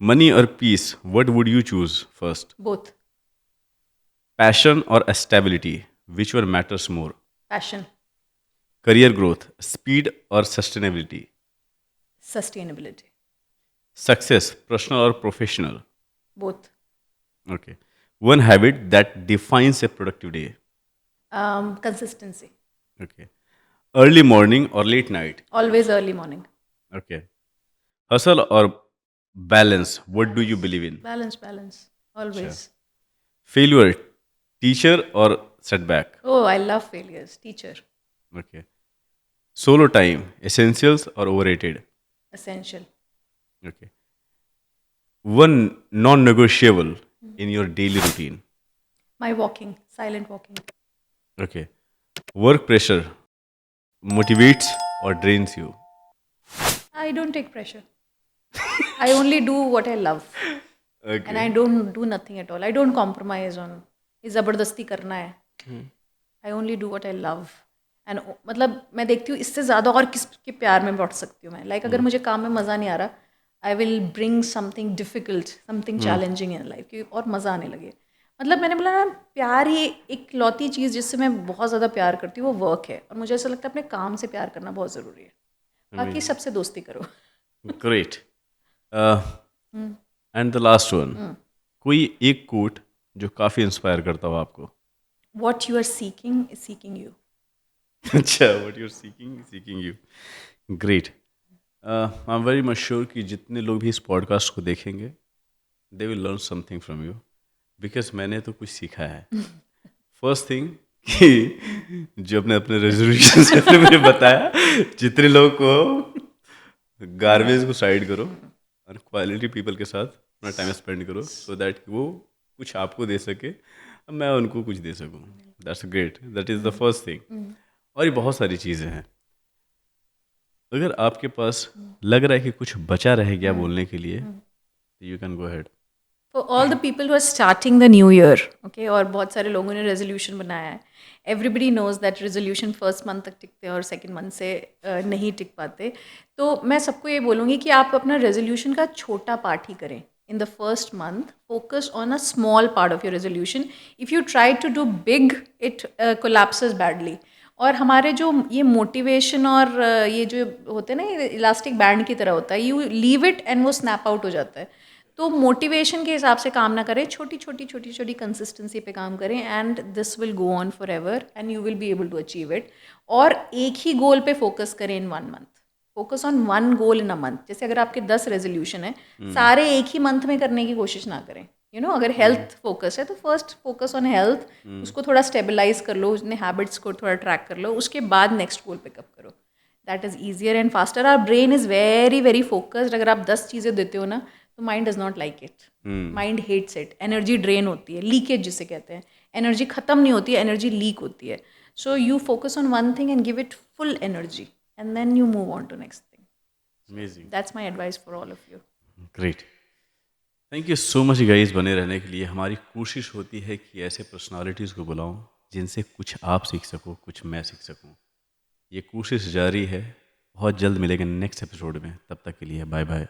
Money और peace, what would you choose first? Both. Passion और stability, which one matters more? Passion, career growth, speed और sustainability? sustainability. Success, personal और professional? Both. Okay. One habit that defines a productive day? Consistency. Okay. Early morning और late night? Always early morning. Okay. Hustle और balance, what do you believe in? Balance. Always. Failure, teacher और setback? Oh, I love failures. Teacher. Okay. Solo time, essentials और overrated? Essential. Okay. One non negotiable in your daily routine? My walking. Silent walking. Okay. Work pressure motivates और drains you? I don't take pressure. I only do what I love. And I don't do nothing at all. I don't compromise on ये ज़बरदस्ती करना है. I only do what I love. And मतलब मैं देखती हूँ इससे ज़्यादा और किसके प्यार में बढ़ सकती हूँ मैं. Like अगर मुझे काम में मज़ा नहीं आ रहा, I will bring something difficult, something challenging in life कि और मज़ा आने लगे. मतलब मैंने बोला ना, प्यार ही एक लौती चीज़ जिससे मैं बहुत ज़्यादा प्यार करती हूँ, वो वर्क है. और मुझे ऐसा लगता है अपने काम से प्यार करना बहुत ज़रूरी है. बाकी सबसे दोस्ती करो. Great. And the last one, कोई एक कोट जो काफ़ी इंस्पायर करता हो आपको? What you are seeking is seeking you. अच्छा, what you are seeking you. Great. I am very much sure कि जितने लोग भी इस पॉडकास्ट को देखेंगे, they will learn something from you, because मैंने तो कुछ सीखा है. फर्स्ट थिंग कि जो अपने अपने रेजोल्यूशन से अपने मुझे बताया, जितने लोगों को गार्बेज को साइड करो और क्वालिटी पीपल के साथ अपना टाइम स्पेंड करो, सो दैट वो कुछ आपको दे सके, मैं उनको कुछ दे सकूँ. That's great. That is the first thing. और ये बहुत सारी चीज़ें हैं. अगर आपके पास लग रहा है कि कुछ बचा रह गया बोलने के लिए, you can go ahead. For all the people who are starting the new year, okay, और बहुत सारे लोगों ने रेजोल्यूशन बनाया है. Everybody knows that resolution first month तक टिकते हैं और second month से नहीं टिक पाते. तो मैं सबको ये बोलूँगी कि आप अपना रेजोल्यूशन का छोटा पार्ट ही करें. In the first month, focus on a small part of your resolution. If you try to do big, it collapses badly. और हमारे जो ये मोटिवेशन और ये जो होते हैं ना, ये इलास्टिक बैंड की तरह होता है. यू लीव इट एंड वो स्नैप आउट हो जाता है. तो मोटिवेशन के हिसाब से काम ना करें, छोटी छोटी कंसिस्टेंसी पे काम करें, and this will go on for ever and you will be able to achieve it. और एक ही गोल पे फोकस करें in 1 month. Focus on 1 goal in a month. जैसे अगर आपके 10 रेजोल्यूशन है, सारे एक ही मंथ में करने की कोशिश ना करें. अगर हेल्थ फोकस है तो फर्स्ट फोकस ऑन हेल्थ, उसको थोड़ा स्टेबलाइज कर लो, उसने हैबिट्स को थोड़ा ट्रैक कर लो, उसके बाद नेक्स्ट गोल पिकअप करो. That is easier and faster. Our brain is very very focused. अगर आप 10 चीज़ें देते हो ना, तो mind does not like it. Mind hates it. Energy drain होती है, लीकेज जिसे कहते हैं. एनर्जी खत्म नहीं होती है, एनर्जी लीक होती है. So you focus on one thing and give it full energy, and then you move on to next thing. Amazing. That's my advice for all of you. Great. Thank you so much guys बने रहने के लिए. हमारी कोशिश होती है कि ऐसे पर्सनालिटीज़ को बुलाऊं जिनसे कुछ आप सीख सको, कुछ मैं सीख सकूं. ये कोशिश जारी है. बहुत जल्द मिलेंगे नेक्स्ट एपिसोड में. तब तक के लिए बाय बाय.